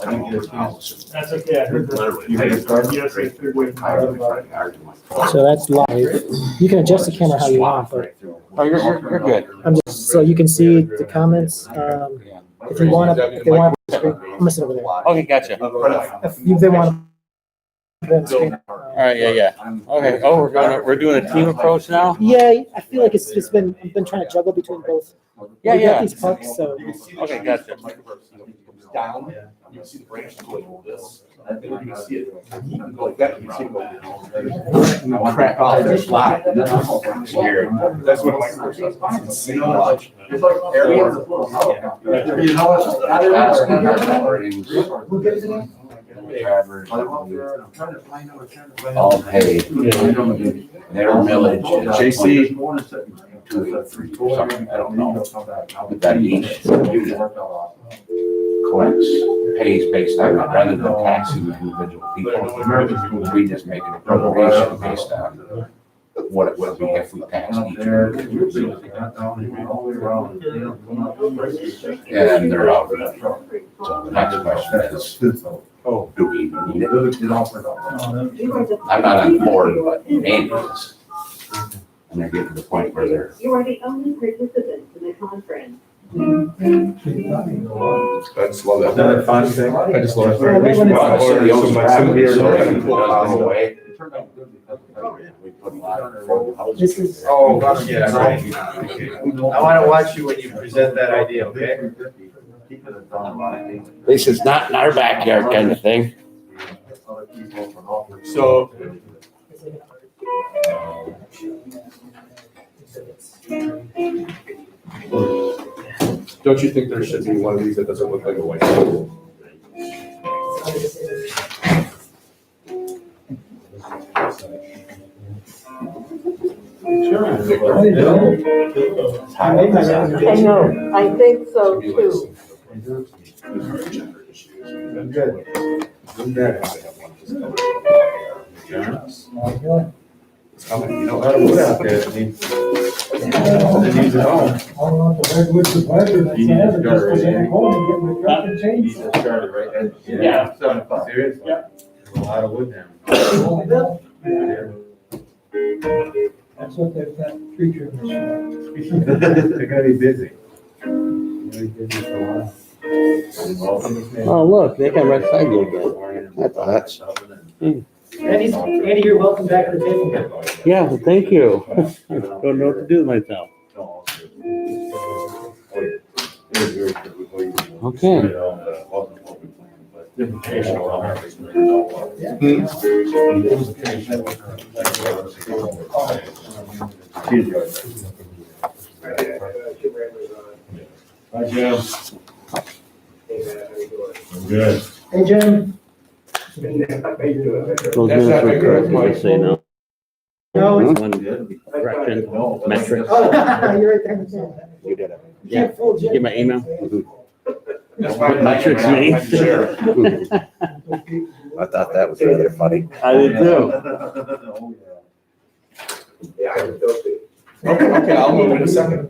That's okay. I heard that. Yes, I heard that. So that's live. You can adjust the camera how you want, but Oh, you're good. I'm just so you can see the comments. If they want to, I'm gonna sit over there. Okay, gotcha. If they want to. All right, yeah. Okay. Oh, we're doing a team approach now. Yeah, I feel like it's been I've been trying to juggle between both. Yeah, We got yeah. these pucks, so Okay, gotcha. Down, you can see the branch go like this. And you can see it, you can go like that, you can see it go. Crack off their flat. Weird. That's what my first was. It's like areas of all paid, their millage, JC, 2 or 3 or something, I don't know. But that each unit collects, pays based on that, rather than taxing individual people. We just make an appropriation based on what it will be if we tax each. And they're out. So the next question is, do we even need it? I'm not on board, but Andy is. And they're getting to the point where they're. You are the only participant in the conference. I just love that. Isn't that a fun thing? I just love it. Makes me fun. So much here. We put a lot of affordable housing. this is. Oh, yeah, right. I want to watch you when you present that idea, okay? This is not in our backyard kind of thing. So, don't you think there should be one of these that doesn't look like a white table? I know, I think so too. I'm good. I'm good. It's coming, you know. A lot of wood out there that needs a home. I want the redwoods of weather. You need to start right there. Home and get my truck and You change. need to start it right there. Yeah. Seriously? Yeah. There's a lot of wood down. That's what that tree trimmers. They're gonna be busy. They're busy for a while. Oh, look, they got red side again. I thought that's. Andy, you're welcome back to the table. Yeah, well, thank you. Don't know what to do with myself. Okay. Hi, Jim. I'm good. Hey, Jim. Those minutes were correct, what I say now. No, it's. One correction, metric. Oh, you're right there. You did it. Yeah. Full Jim. Get my email? That's why Metrics me. I thought that was rather funny. I did too. Okay, I'll move in a second.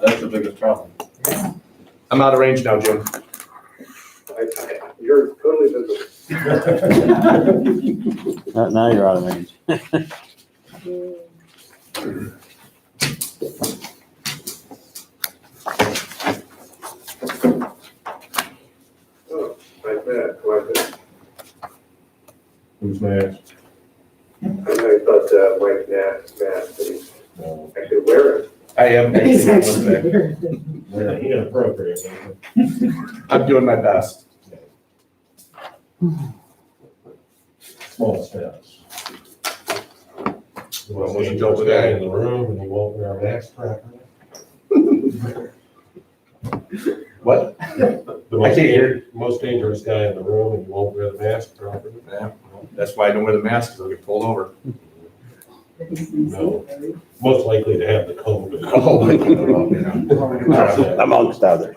That's the biggest problem. I'm out of range now, Jim. You're totally visible. Now you're out of range. Who's next? I thought Mike Nass, I could wear it. I am. He's actually here. Yeah, inappropriate. I'm doing my best. Small steps. Well, once you go with that in the room and you won't wear a mask properly. What? The I can't hear. most dangerous guy in the room and you won't wear the mask properly. Yeah, that's why I don't wear the mask, because I'll get pulled over. No, most likely to have the COVID. Amongst others.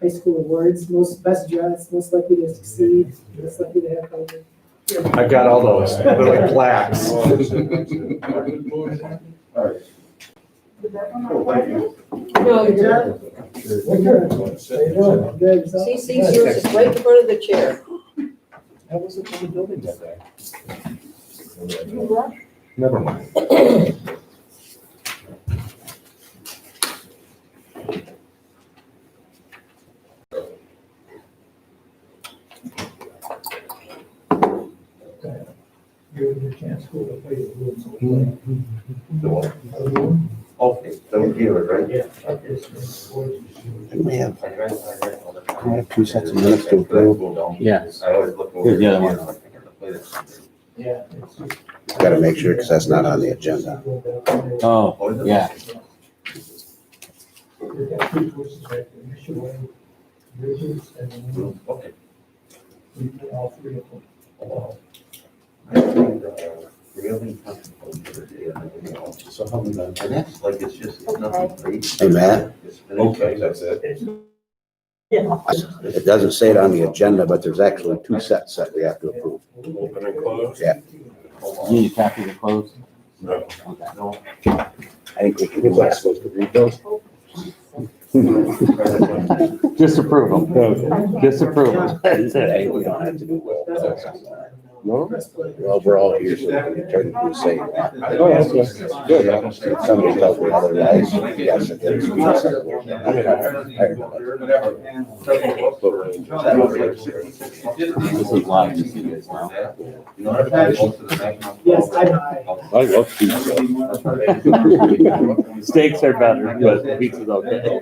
High school awards, most best dressed, most likely to succeed, most likely to have COVID. I got all those, they're like plaques. No, you're, CC's yours is right in front of the chair. How was it in the building that day? Never mind. Okay, so here, right? Yeah. We have 2 sets of minutes to approve. Yes. I always look over. Here's the other one. Gotta make sure, because that's not on the agenda. Oh, yeah. Okay. Really so how we done? And that's like, it's just, it's nothing crazy. Hey, Matt, Okay, that's it. it doesn't say it on the agenda, but there's actually 2 sets that we have to approve. Open and close? Yeah. You need a copy to close? No. I think we can, we're not supposed to read those. Just approve them. Just approve them. That's Hey, it. we don't have to do roll call. No? Well, we're all here, so we can technically say that. Oh, okay. Good. If somebody tells me otherwise, yes, it is. This is live, you see this now. Yes, I know. I love pizza. Steaks are better, but pizza's okay.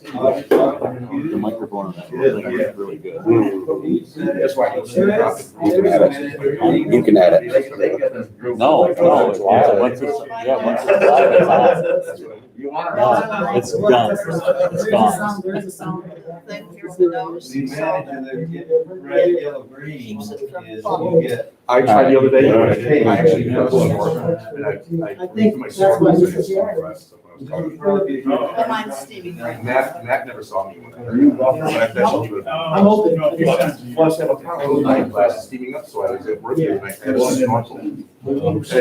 The microphone on that thing is really good. That's why You can add it. You can add it. No, it's live. Once it's live, it's on. No, it's done. It's gone. There's a sound thing here on the nose. The advantage of the red, yellow, green is you get. I tried the other day, Hey, I actually. I think that's what this is here. And mine's Stevie. Matt never saw me when I. I'm open. Plus, I have a power eyeglasses steaming up, so I was at work and I had a snorkel. And I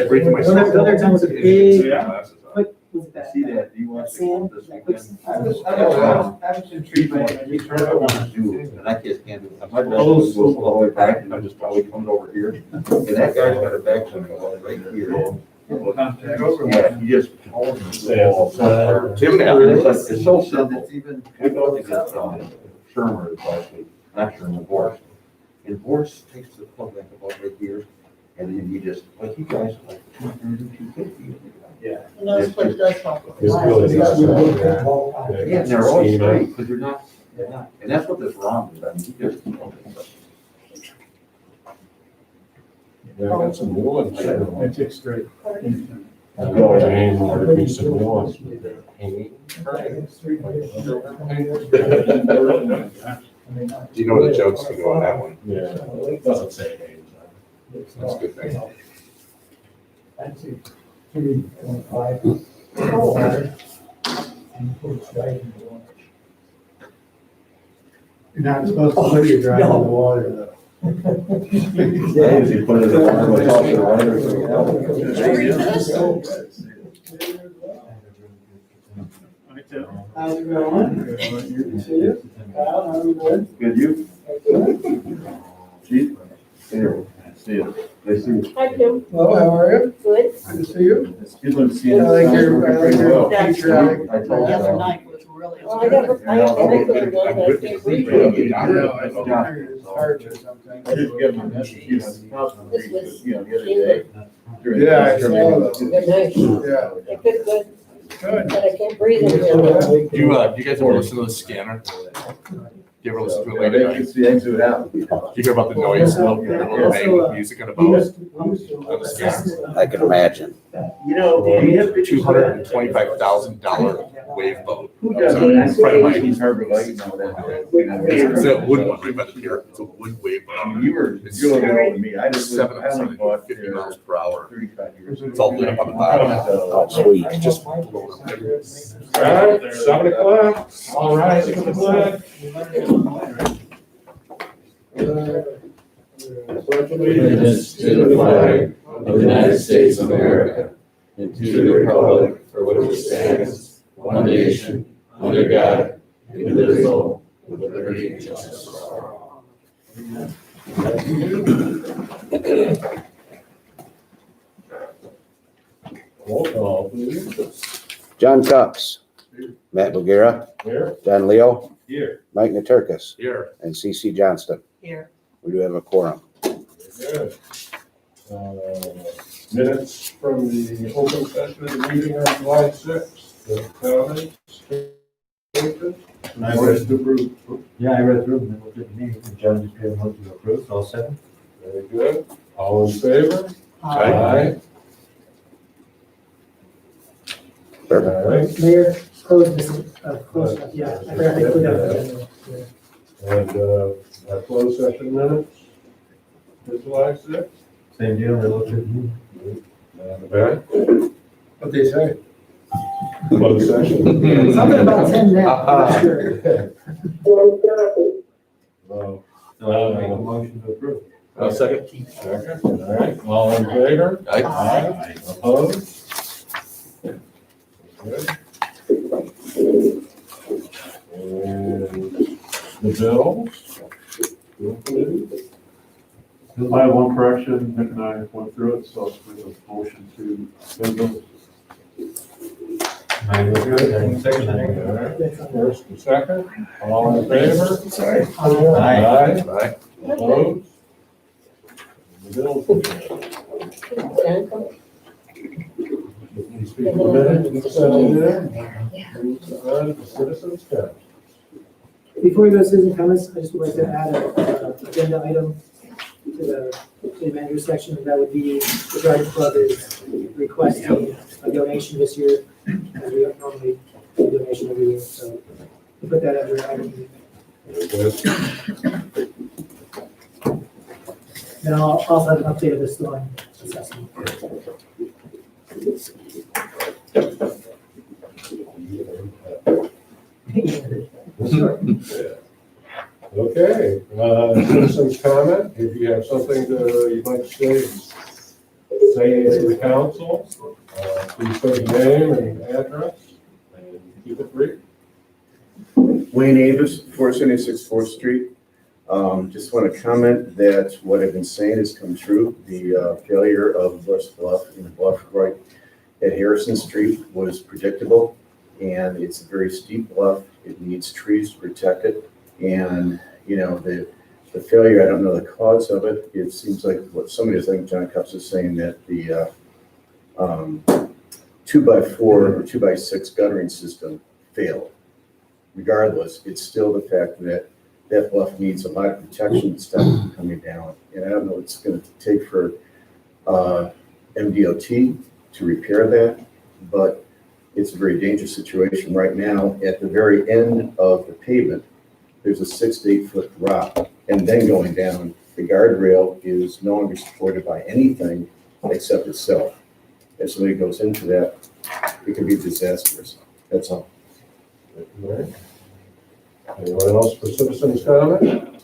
breathed in my The other time was a big, glasses on. quick, was that? See that, do you want to Sand? this weekend? I'm intrigued by it. You turn it on. And I just can't do it. My dad goes all the way back and I just probably comes over here. And that guy's got a back on right here. Yeah, he just. Tim, it's so simple. It's even. We go against Shermer, it's actually, not Shermer, Boris. And Boris takes the plug back about right here, and then you just, like, you guys are like 230, 250. Yeah. And those put those off. It's really nice. Yeah, and they're all straight, because you're not, and that's what this wrong is, I mean, you just. Yeah, I got some new ones. It takes straight. There'll be some new ones. Do you know the jokes to go on that one? Yeah, it doesn't say names. That's a good thing. You're not supposed to put your drive in the water though. Yeah, you put it in the water, it's also the writer, How's it going? Good to see you. Kyle, how are you doing? Good, you? Chief? Here, see you. Nice to see you. Hi, Kim. Hello, how are you? Good. Good to see you. It's good to see you. I like your That's patriotic. I told The other you. night was really. Well, I never, I have to make them one, but I can't read it. It's hard to sometimes. I just get my message, you know, it's possible, This was- you know, the other day. Yeah, I saw that. They're nice. Yeah. They're good, good, Good. but I can't breathe in here. You guys ever listen to the scanner? You ever listen to it late at night? See, exit out. You hear about the noise, the little bang with music on the boat, on the scanner? I can imagine. You know, $225,000 wave boat. who That was in front of my- He's Harbor Light and all It's a wood one right by the pier. It's a wood wave I mean, boat. you were, you're older than me. I just, I only 750 bought here miles per hour. 35 years ago. It's all lit up on the bottom. Oh, sweet. Just. All right, 7 o'clock. All right, 6 o'clock. Allegiance to the flag of the United States of America and to the republic for which it stands, one nation, under God, indivisible, with liberty and justice for all. Roll call, please. John Cox, Matt Boogera, Here. John Leo, Here. Mike Naturkis, Here. and CC Johnston. Here. We do have a quorum. Good. Minutes from the open session of the meeting on July 6th. The comments? I read through, yeah, I read through them, it looked good to me, and John just gave a motion to approve, all seven. Very good. All in favor? Aye. All right. Mayor, close this, close, yeah, I forgot to include that. And our closed session minutes for July 6th. Same deal, they looked good to me. Okay. What they say? Closed session. Something about 10 now, I'm not sure. Well, So I'll make a motion to approve. I'll second. second. All right. All in favor? Aye. Opposed? Good. And the bills? Bill committee? I have one correction, Nick and I went through it, so it's a motion to pay bills. Mine was good, and second, All right. First and second. All in favor? Sorry. Aye. Aye. Opposed? The bills committee. These people minutes, citizens count. Before we go to citizen comments, I just would like to add an agenda item to the city manager section, and that would be the Garden Club is requesting a donation this year, as we normally do a donation every year, so we put that under item. Very good. Then I'll also have an update of the storm assessment. Sure. Okay, citizens comment, if you have something you'd like to say to the council, please state your name and address, and keep it brief. Wayne Avis, 476 4th Street. Just want to comment that what I've been saying has come true. The failure of West Bluff and Bluff right at Harrison Street was predictable, and it's a very steep bluff. It needs trees to protect it. And, you know, the failure, I don't know the cause of it. It seems like what somebody, I think John Cups is saying, that the 2x4 or 2x6 guttering system failed. Regardless, it's still the fact that that bluff needs a lot of protection stuff coming down. And I don't know what it's going to take for MDOT to repair that, but it's a very dangerous situation right now. At the very end of the pavement, there's a 6 to 8 foot drop, and then going down, the guardrail is no longer supported by anything except itself. If somebody goes into that, it can be disastrous. That's all. Right. Anyone else for citizens comment?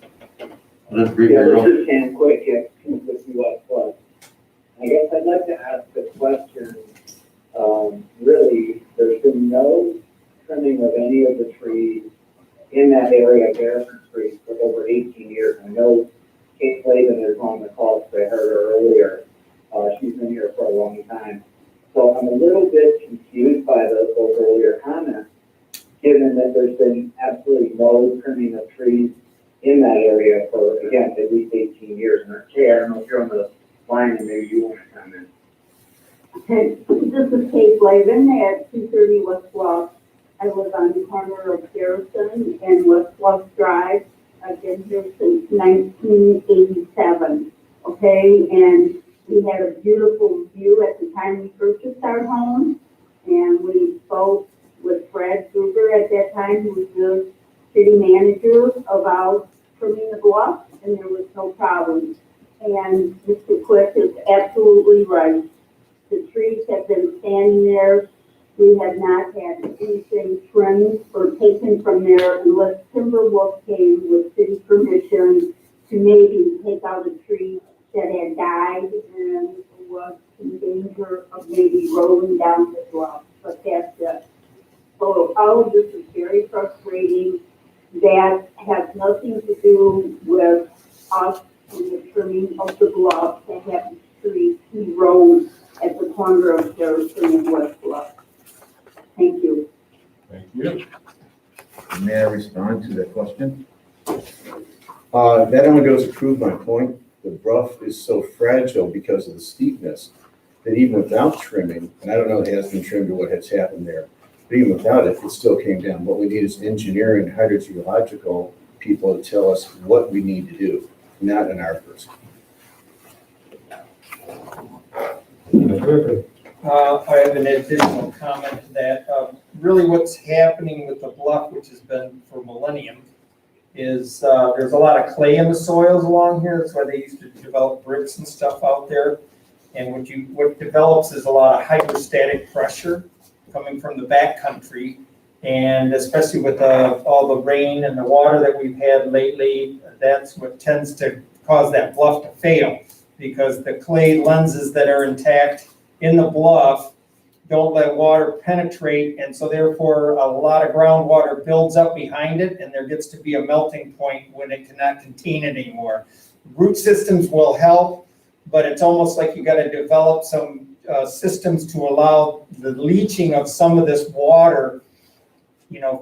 Let's brief Yeah, it real. this is Ken Quick at West Plus. I guess I'd like to ask a question. Really, there's been no trimming of any of the trees in that area of Harrison Street for over 18 years. I know Kate Clayton is on the call, because I heard her earlier. She's been here for a long time. So I'm a little bit confused by those earlier comments, given that there's been absolutely no trimming of trees in that area for, again, at least 18 years. And Kay, I don't know if you're on the line and maybe you want to comment. Okay, this is Kate Flavin at 230 West Bluff. I live on the corner of Harrison and West Bluff Drive. I've been here since 1987, okay? And we had a beautiful view at the time we purchased our home. And we spoke with Brad Kruger at that time, who was the city manager, about trimming the bluff, and there was no problem. And Mr. Quick is absolutely right. The trees have been standing there. We have not had anything trimmed or taken from there unless Timberwolf came with city permission to maybe take out a tree that had died and was in danger of maybe rolling down the bluff, but that's it. So all of this is very frustrating. That has nothing to do with us and the trimming of the bluff that happens to the road at the corner of Harrison and West Bluff. Thank you. Thank you. May I respond to that question? That only goes to prove my point. The bluff is so fragile because of the steepness that even without trimming, and I don't know if it has been trimmed or what has happened there, but even without it, it still came down. What we need is engineering and hydrogeological people to tell us what we need to do, not an arborist. I have an additional comment to that. Really what's happening with the bluff, which has been for millennium, is there's a lot of clay in the soils along here. That's why they used to develop bricks and stuff out there. And what develops is a lot of hydrostatic pressure coming from the backcountry. And especially with all the rain and the water that we've had lately, that's what tends to cause that bluff to fail, because the clay lenses that are intact in the bluff don't let water penetrate, and so therefore a lot of groundwater builds up behind it, and there gets to be a melting point when it cannot contain it anymore. Root systems will help, but it's almost like you got to develop some systems to allow the leaching of some of this water,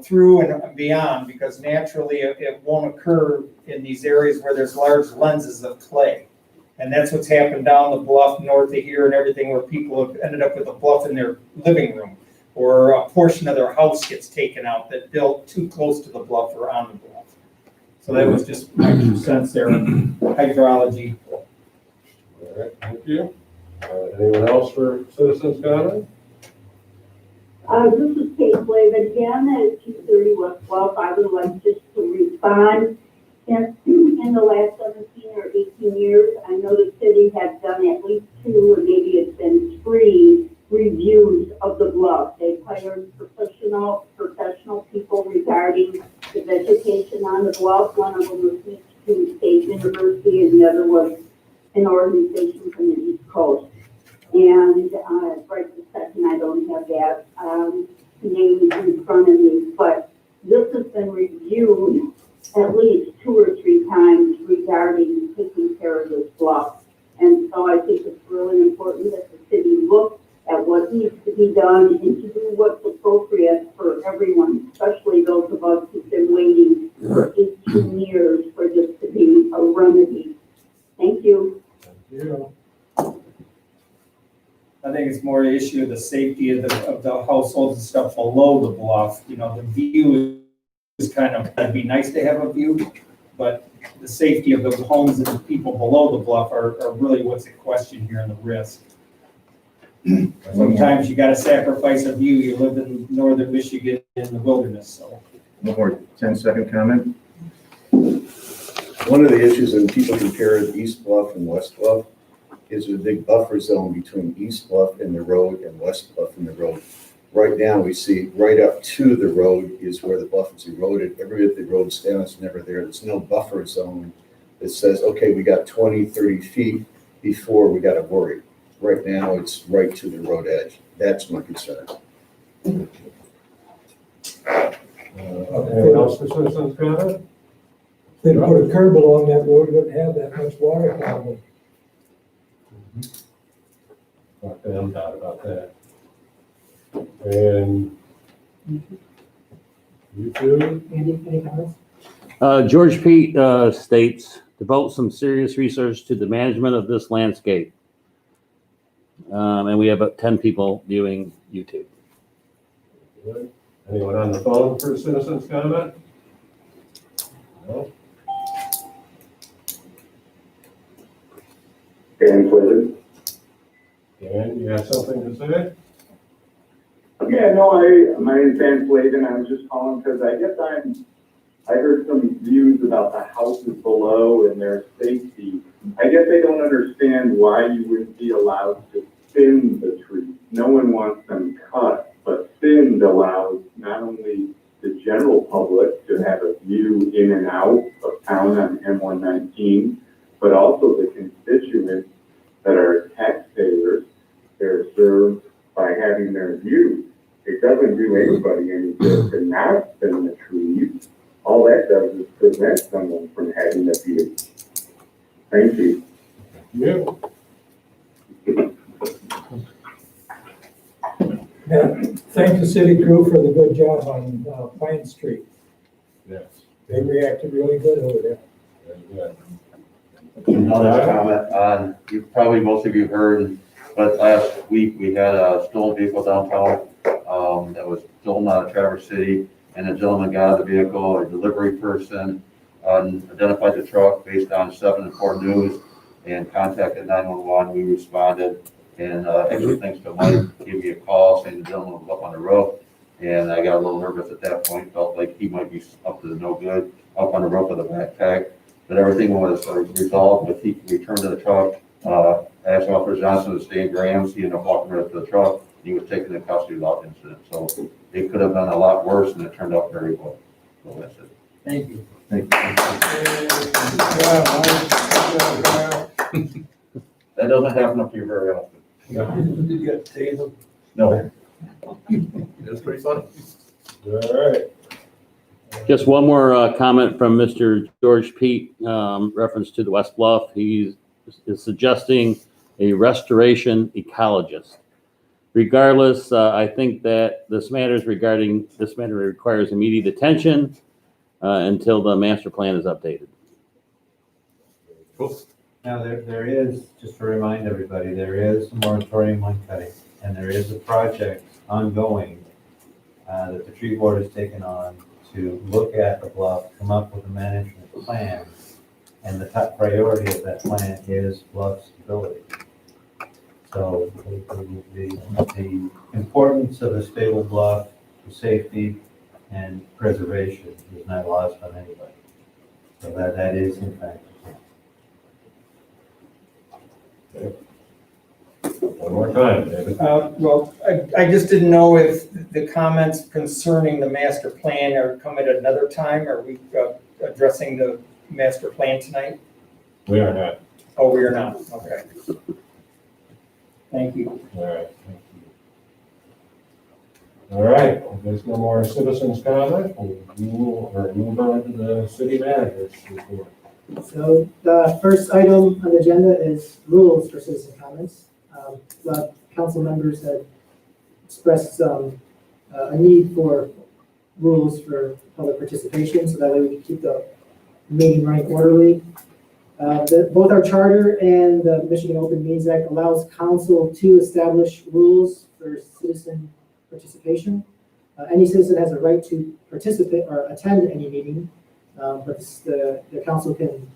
through and beyond, because naturally it won't occur in these areas where there's large lenses of clay. And that's what's happened down the bluff north of here and everything, where people have ended up with a bluff in their living room, or a portion of their house gets taken out that built too close to the bluff or on the bluff. So that was just my 2 cents there on hydrology. All right, thank you. Anyone else for citizens comment? This is Kate Flavin again at 230 West Bluff. I would like just to respond. In the last 17 or 18 years, I know the city has done at least 2, or maybe it's been 3 reviews of the bluff. They've hired professional people regarding the vegetation on the bluff. One of them was East State University, and the other was an organization from the East Coast. And right this second, I don't have that name in front of me, but this has been reviewed at least 2 or 3 times regarding taking care of this bluff. And so I think it's really important that the city look at what needs to be done and to do what's appropriate for everyone, especially those of us who've been waiting for 18 years for this to be a remedy. Thank you. Thank you. I think it's more an issue of the safety of the households and stuff below the bluff. The view is kind of, it'd be nice to have a view, but the safety of the homes and the people below the bluff are really what's at question here, and the risk. Sometimes you got to sacrifice a view. You live in northern Michigan in the wilderness, so. One more 10-second comment. One of the issues when people compare East Bluff and West Bluff is a big buffer zone between East Bluff and the road and West Bluff and the road. Right now, we see right up to the road is where the bluff is eroded. Every bit the road's down, it's never there. There's no buffer zone that says, okay, we got 20, 30 feet before we got to worry. Right now, it's right to the road edge. That's my concern. Anyone else for citizens comment? If they put a curb along that road, it wouldn't have that much water problem. Talk to them about that. And you too? Andy, any comments? George Pete states, devote some serious research to the management of this landscape. And we have about 10 people viewing YouTube. Good. Anyone on the phone for citizens comment? No? Dan Flavin. Dan, you have something to say? Yeah, no, my name's Dan Flavin. I was just calling because I guess I heard some views about the houses below and their safety. I guess I don't understand why you wouldn't be allowed to thin the trees. No one wants them cut, but thinned allows not only the general public to have a view in and out of town on M119, but also the constituents that are taxpayers they're served by having their views. It doesn't do anybody any good to not thin the trees. All that does is prevent someone from having the view. Thank you. Yeah. Yeah, thank the city crew for the good job on Pine Street. Yes. They reacted really good over there. Very good. Another comment on, most of you heard, but last week we had a stolen vehicle downtown, that was stolen out of Traverse City, and a gentleman got out of the vehicle, a delivery person, identified the truck based on 7 and 4 News, and contacted 911. We responded, and actually thanks to Mike, gave me a call saying the gentleman was up on the roof, and I got a little nervous at that point, felt like he might be up to no good, up on the roof with a backpack. But everything was resolved, but he returned to the truck, asked Officer Johnson to stay in Graham's, he ended up walking right up to the truck, he was taken into custody without incident. So it could have been a lot worse, and it turned out very well. So that's it. Thank you. Thank you. That doesn't happen up here very often. Did you get tasered? No. That's pretty funny. All right. Just one more comment from Mr. George Pete, reference to the West Bluff. He is suggesting a restoration ecologist. Regardless, I think that this matter requires immediate attention until the master plan is updated. Cool. Now, there is, just to remind everybody, there is a moratorium on cutting, and there is a project ongoing that the tree board has taken on to look at the bluff, come up with a management plan, and the top priority of that plan is bluff stability. So the importance of a stable bluff to safety and preservation is not lost on anybody. So that is in fact. One more time, David. Well, I just didn't know if the comments concerning the master plan are come at another time. Are we addressing the master plan tonight? We are not. Oh, we are not. Okay. Thank you. All right. Thank you. All right. If there's no more citizens' comment, we'll move on to the city manager's report. So the first item on the agenda is rules for citizen comments. Council members have expressed a need for rules for public participation, so that way we can keep the meeting running orderly. Both our charter and the Michigan Open Meetings Act allows council to establish rules for citizen participation. Any citizen has a right to participate or attend any meeting, but the council can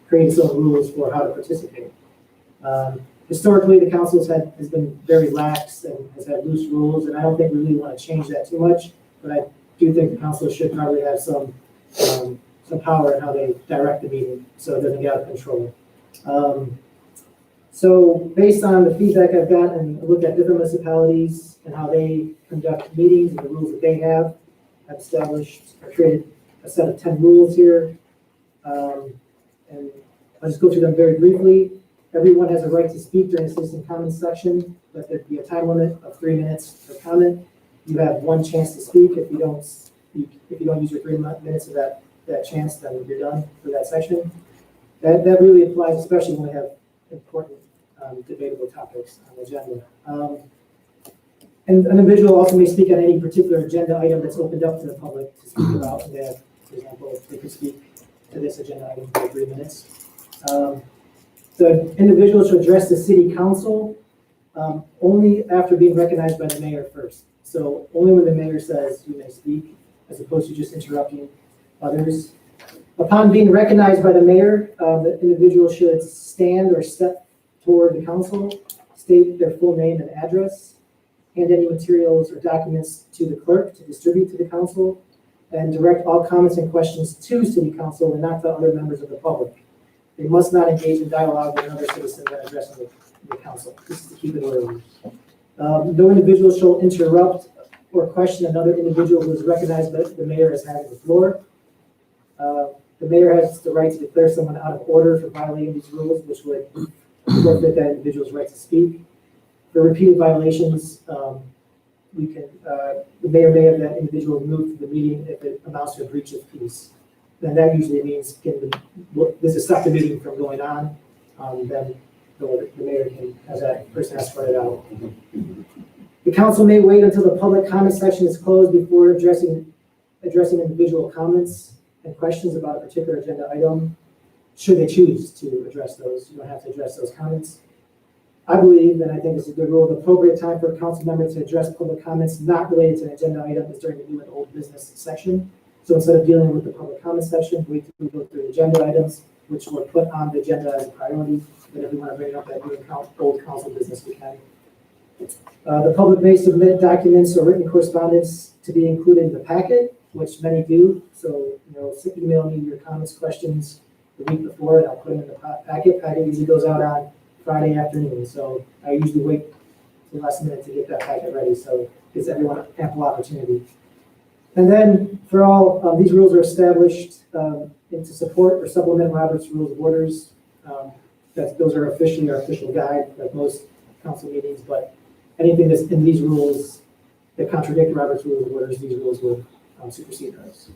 create its own rules for how to participate. Historically, the council has been very lax and has had loose rules, and I don't think we really want to change that too much, but I do think the council should probably have some power in how they direct the meeting so it doesn't get out of control. So based on the feedback I've gotten and looked at different municipalities and how they conduct meetings and the rules that they have, I've established or created a set of 10 rules here. And I'll just go through them very briefly. Everyone has a right to speak during the citizen comments section, but there'd be a time limit of 3 minutes per comment. You have one chance to speak. If you don't use your 3 minutes of that chance, then you're done for that section. That really applies, especially when we have important debatable topics on the agenda. And an individual also may speak on any particular agenda item that's opened up to the public to speak about. And that, for example, they could speak to this agenda item for 3 minutes. The individual should address the city council only after being recognized by the mayor first. So only when the mayor says you may speak, as opposed to just interrupting others. Upon being recognized by the mayor, the individual should stand or step toward the council, state their full name and address, hand any materials or documents to the clerk to distribute to the council, and direct all comments and questions to city council and not to other members of the public. They must not engage in dialogue with another citizen when addressing the council. This is to keep it orderly. No individual shall interrupt or question another individual who is recognized by the mayor as having the floor. The mayor has the right to declare someone out of order for violating these rules, which would forfeit that individual's right to speak. For repeated violations, we can, the mayor may have that individual removed from the meeting if it amounts to a breach of peace. Then that usually means this is stop the meeting from going on, then the mayor can have that person escort it out. The council may wait until the public comment section is closed before addressing individual comments and questions about a particular agenda item, should they choose to address those. You don't have to address those comments. I believe, and I think this is a good rule, the appropriate time for a council member to address public comments not related to an agenda item is during the new and old business section. So instead of dealing with the public comment section, wait till we go through the agenda items, which were put on the agenda as a priority. And if we want to bring up that new and old council business, we can. The public may submit documents or written correspondence to be included in the packet, which many do. So, email me your comments, questions the week before, and I'll put them in the packet. Packet usually goes out on Friday afternoon, so I usually wait till the last minute to get that packet ready, so it gives everyone ample opportunity. And then for all, these rules are established to support or supplement Robert's Rules of Orders. Those are officially our official guide, like most council meetings, but anything that's in these rules that contradict Robert's Rules of Orders, these rules will supersede those.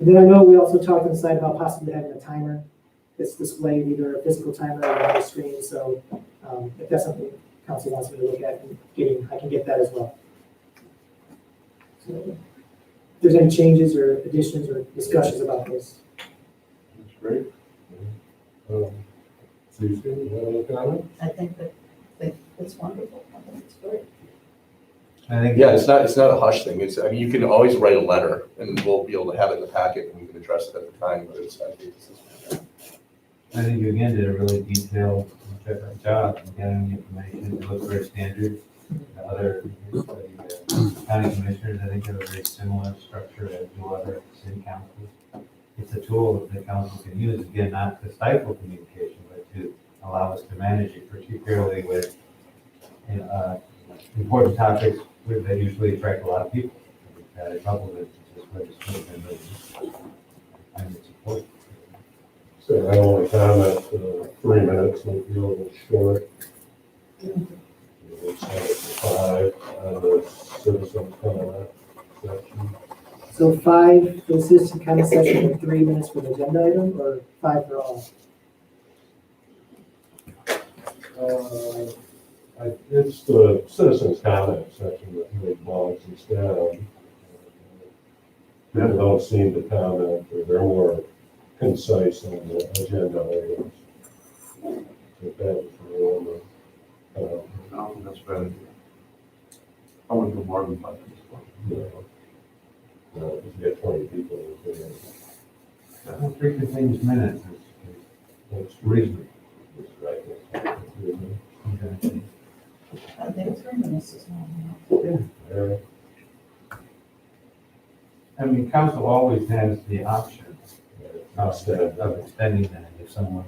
And then I know we also talked on the side about possibly having a timer that's displayed, either a physical timer or on the screen. So if that's something council wants me to look at, I can get that as well. So if there's any changes or additions or discussions about this. That's great. Susan, you have any comment? I think that's wonderful. I think it's great. I think. Yeah, it's not a hush thing. You can always write a letter and we'll be able to have it in the packet and we can address it at the time, but I think you again did a really detailed job in gathering information. It looks very standard. The other county commissioners, I think, have a very similar structure as do other city councils. It's a tool that the council can use, again, not to stifle communication, but to allow us to manage it, particularly with important topics that usually attract a lot of people. We've had a couple of instances where this has been really, and it's important. So I only comment 3 minutes, will be a little short. We'll start at 5 on the citizen comment section. So 5 for the citizen comment section and 3 minutes for the agenda item, or 5 for all? It's the citizens comment section that really bogs us down. People don't seem to comment, or they're more concise on the agenda items. So that was the one. That's better. I wouldn't go more than 5 minutes. If you get 20 people, I don't think the thing's minutes. it's Reasonable. right. Okay. I think 3 minutes is not enough. There. I mean, council always has the option of extending that if someone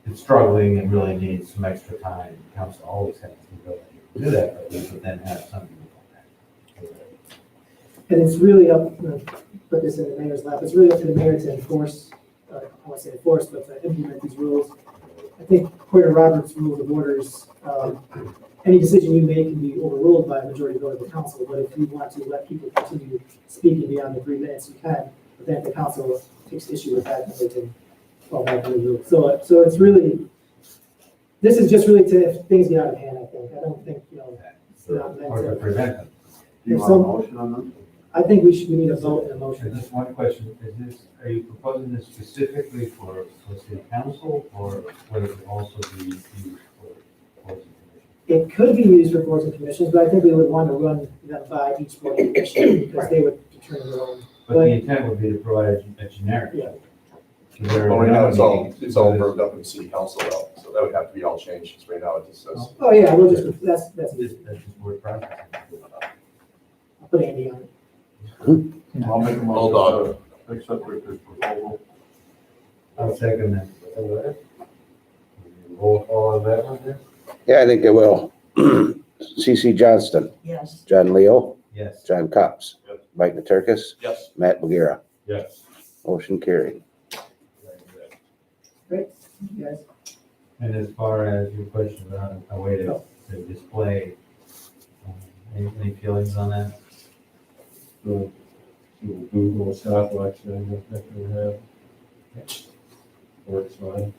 is struggling and really needs some extra time. Council always has the ability to do that, but we would then have something. And it's really up, put this in the mayor's lap, it's really up to the mayor to enforce, I won't say enforce, but to implement these rules. I think according to Robert's Rules of Orders, any decision you make can be overruled by a majority vote of the council, but if you want to let people continue speaking beyond the 3 minutes, you can. But then if the council takes issue with that, then they can fall back on the rule. So it's really, this is just really to, if things get out of hand, I think. I don't think, it's not meant Or to to. prevent them. Do you want a motion on that? I think we need a vote and a motion. Just one question, are you proposing this specifically for city council, or would it also be used for boards and commissions? It could be used for boards and commissions, but I think we would want to run them by each board and commission because they would determine their own. But the intent would be to provide a generic. Yeah. Well, right now, it's all verbed up in city council though, so that would have to be all changed, because right now it just says. Oh, yeah, we'll just, that's easy. That's just word processing. I'll put Andy on it. I'll make a motion to accept Richard's proposal. I'll second that. Roll call on that one here? Yeah, I think it will. C.C. Johnston, Yes. John Leo, Yes. John Cops, Yes. Mike Naturkis, Yes. Matt Bagheera. Yes. Motion carried. Great, you guys. And as far as your question about a way to to display. Any feelings on that? The Google satellite thing that we have. Works fine.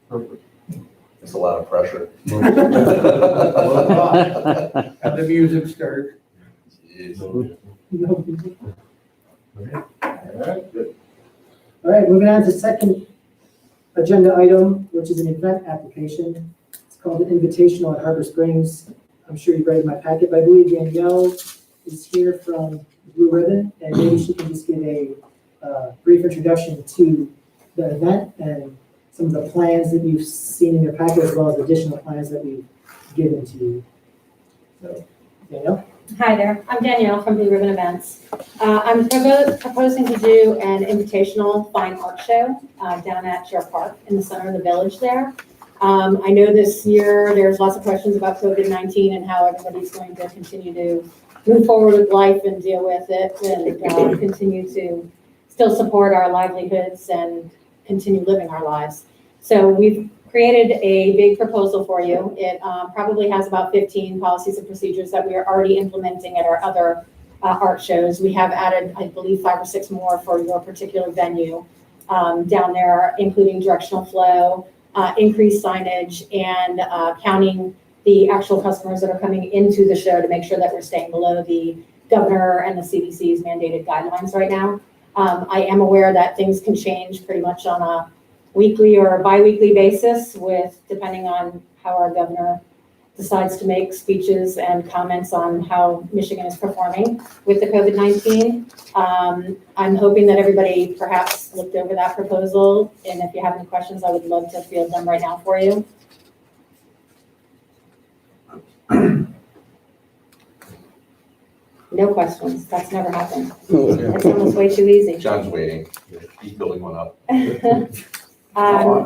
Perfect. It's a lot of pressure. Have the music start. Jeez. All right, moving on to second agenda item, which is an event application. It's called an Invitational at Harbor Springs. I'm sure you've read in my packet, but I believe Danielle is here from Blue Ribbon, and maybe she can just give a brief introduction to the event and some of the plans that you've seen in your packet, as well as additional plans that we've given to you. So, Danielle? Hi there, I'm Danielle from Blue Ribbon Events. I'm proposing to do an invitational fine art show down at Shore Park in the center of the village there. I know this year there's lots of questions about COVID-19 and how everybody's going to continue to move forward with life and deal with it and continue to still support our livelihoods and continue living our lives. So we've created a big proposal for you. It probably has about 15 policies and procedures that we are already implementing at our other art shows. We have added, I believe, 5 or 6 more for your particular venue down there, including directional flow, increased signage, and counting the actual customers that are coming into the show to make sure that we're staying below the governor and the CDC's mandated guidelines right now. I am aware that things can change pretty much on a weekly or bi-weekly basis depending on how our governor decides to make speeches and comments on how Michigan is performing with the COVID-19. I'm hoping that everybody perhaps looked over that proposal, and if you have any questions, I would love to field them right now for you. No questions, that's never happened. It's almost way too easy. John's waiting. He's building one up.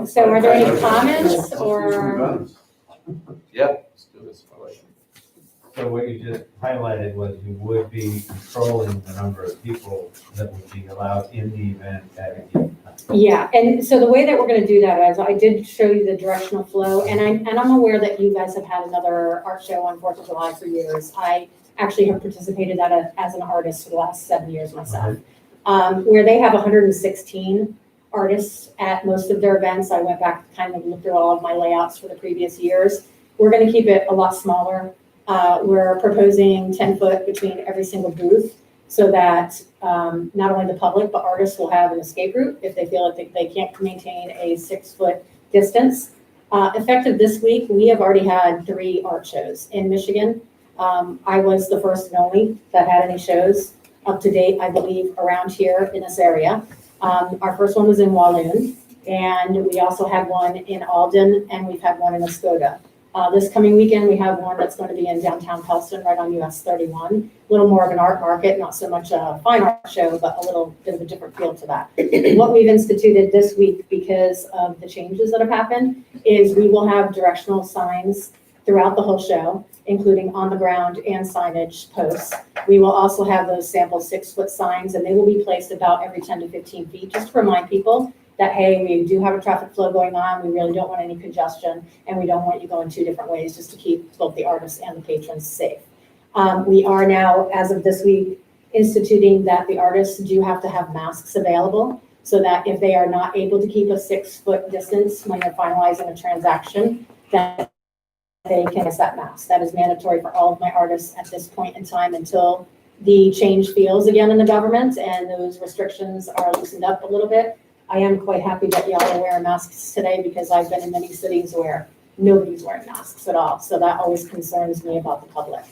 So are there any comments or? Yeah, let's do this. I like it. So what you just highlighted was you would be controlling the number of people that would be allowed in the event at a given time. Yeah, and so the way that we're going to do that is I did show you the directional flow, and I'm aware that you guys have had another art show on 4th of July for years. I actually have participated as an artist for the last 7 years myself, where they have 116 artists at most of their events. I went back kind of looked through all of my layouts for the previous years. We're going to keep it a lot smaller. We're proposing 10 foot between every single booth so that not only the public, but artists will have an escape route if they feel like they can't maintain a 6 foot distance. Effective this week, we have already had 3 art shows in Michigan. I was the first and only that had any shows up to date, I believe, around here in this area. Our first one was in Walloon, and we also had one in Alden, and we've had one in Muskota. This coming weekend, we have one that's going to be in downtown Pellston, right on US 31. A little more of an art market, not so much a fine art show, but a little bit of a different feel to that. What we've instituted this week, because of the changes that have happened, is we will have directional signs throughout the whole show, including on the ground and signage posts. We will also have those sample 6 foot signs, and they will be placed about every 10 to 15 feet, just to remind people that, hey, we do have a traffic flow going on. We really don't want any congestion, and we don't want you going 2 different ways, just to keep both the artists and the patrons safe. We are now, as of this week, instituting that the artists do have to have masks available, so that if they are not able to keep a 6 foot distance when they're finalizing a transaction, that they can use that mask. That is mandatory for all of my artists at this point in time until the change feels again in the government and those restrictions are loosened up a little bit. I am quite happy that y'all are wearing masks today, because I've been in many cities where nobody's wearing masks at all. So that always concerns me about the public.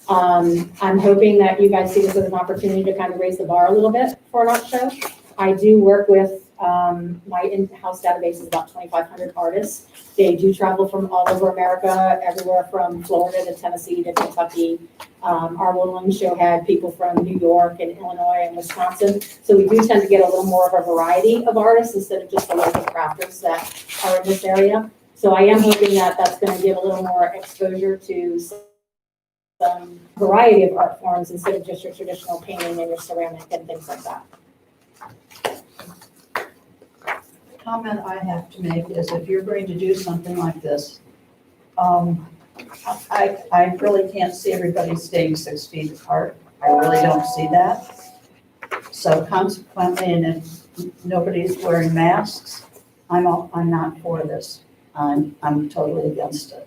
I'm hoping that you guys see this as an opportunity to kind of raise the bar a little bit for an art show. I do work with, my in-house database is about 2,500 artists. They do travel from all over America, everywhere from Florida to Tennessee to Kentucky. Our Woodland show had people from New York and Illinois and Wisconsin. So we do tend to get a little more of a variety of artists instead of just the local crafters that are in this area. So I am hoping that that's going to give a little more exposure to some variety of art forms instead of just your traditional painting and your ceramic and things like that. Comment I have to make is if you're going to do something like this, I really can't see everybody staying 6 feet apart. I really don't see that. So consequently, and if nobody's wearing masks, I'm not for this. I'm totally against it.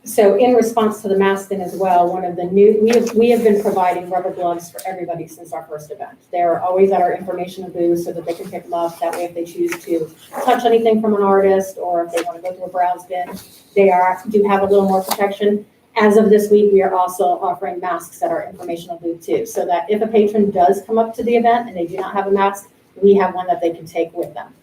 So in response to the mask thing as well, one of the new, we have been providing rubber gloves for everybody since our first event. They're always at our informational booth so that they can pick them up. That way, if they choose to touch anything from an artist or if they want to go to a browse bin, do have a little more protection. As of this week, we are also offering masks at our informational booth too, so that if a patron does come up to the event and they do not have a mask, we have one that they can take with them.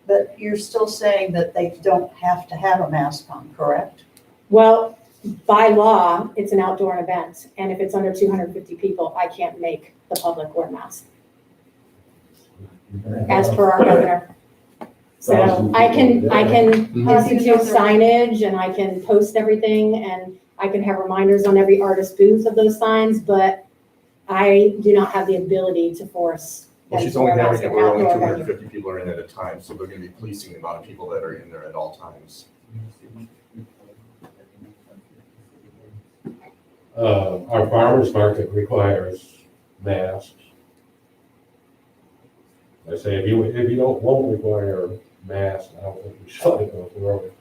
But you're still saying that they don't have to have a mask on, correct? Well, by law, it's an outdoor event, and if it's under 250 people, I can't make the public wear masks. As per our governor. So I can institute signage and I can post everything and I can have reminders on every artist booth of those signs, but I do not have the ability to force. Well, them she's to only wear having masks it in where only outdoor venues. 250 people are in at a time, so they're gonna be policing the amount of people that are in there at all times. Our farmer's market requires masks. I say, if you won't require masks, I don't think we should go forward.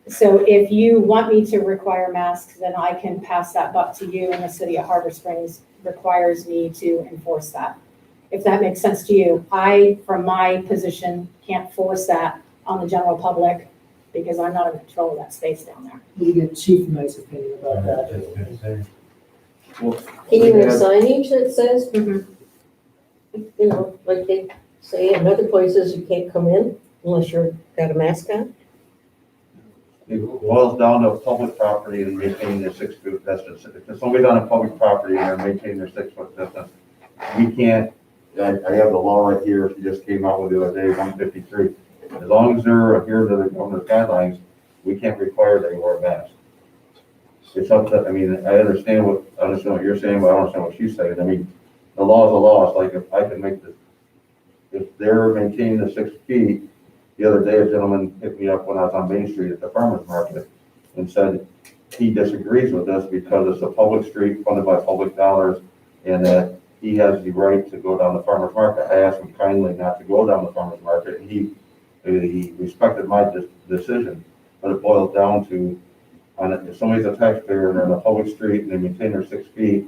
So if you want me to require masks, then I can pass that buck to you, and the city of Harbor Springs requires me to enforce that. If that makes sense to you, I, from my position, can't force that on the general public because I'm not in control of that space down there. We get Chief Knight's opinion about that. Can you have signage that says, Mhm. you know, like they say in other places, you can't come in unless you're got a mask on? It boils down to public property and maintaining their 6 foot distance. If somebody's on a public property and they're maintaining their 6 foot distance, we can't, I have the law right here, she just came out with the other day, 153. As long as they're adhering to the governor's guidelines, we can't require they wear a mask. It's up to, I mean, I understand what you're saying, but I don't understand what she's saying. I mean, the law is a law. It's like if I can make this, if they're maintaining the 6 feet, the other day, a gentleman hit me up when I was on Main Street at the farmer's market and said he disagrees with this because it's a public street funded by public dollars and that he has the right to go down the farmer's market. I asked him kindly not to go down the farmer's market, and he respected my decision, but it boils down to if somebody's a taxpayer and they're on a public street and they maintain their 6 feet,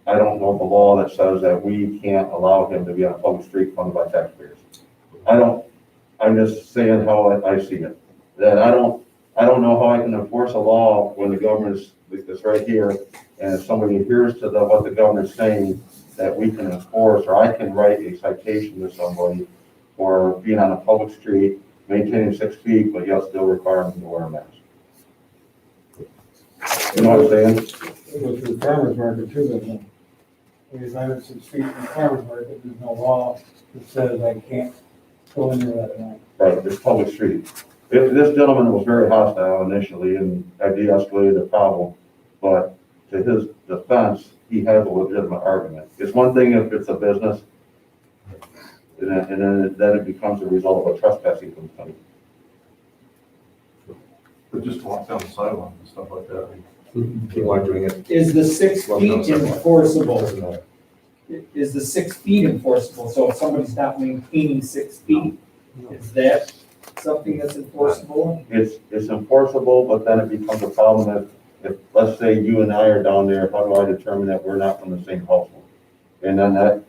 I don't know the law that says that we can't allow him to be on a public street funded by taxpayers. I'm just saying how I see it. That I don't know how I can enforce a law when the governor's it's right here, and if somebody adheres to what the governor's saying, that we can enforce, or I can write a citation to somebody for being on a public street, maintaining 6 feet, but yet still requiring them to wear a mask. You know what I'm saying? It goes to the farmer's market too, then. Because I'm at 6 feet from the farmer's market, there's no law that says I can't go in there that night. Right, it's public street. If this gentleman was very hostile initially, and I de-escalated the problem, but to his defense, he has a legitimate argument. It's one thing if it's a business, and then it becomes a result of a trespassing complaint. But just to walk down the sidewalk and stuff like that. People aren't doing it. Is the 6 feet enforceable? Is the 6 feet enforceable? So if somebody's not maintaining 6 feet, is that something that's enforceable? It's enforceable, but then it becomes a problem if let's say you and I are down there, how do I determine that we're not from the same household? And then that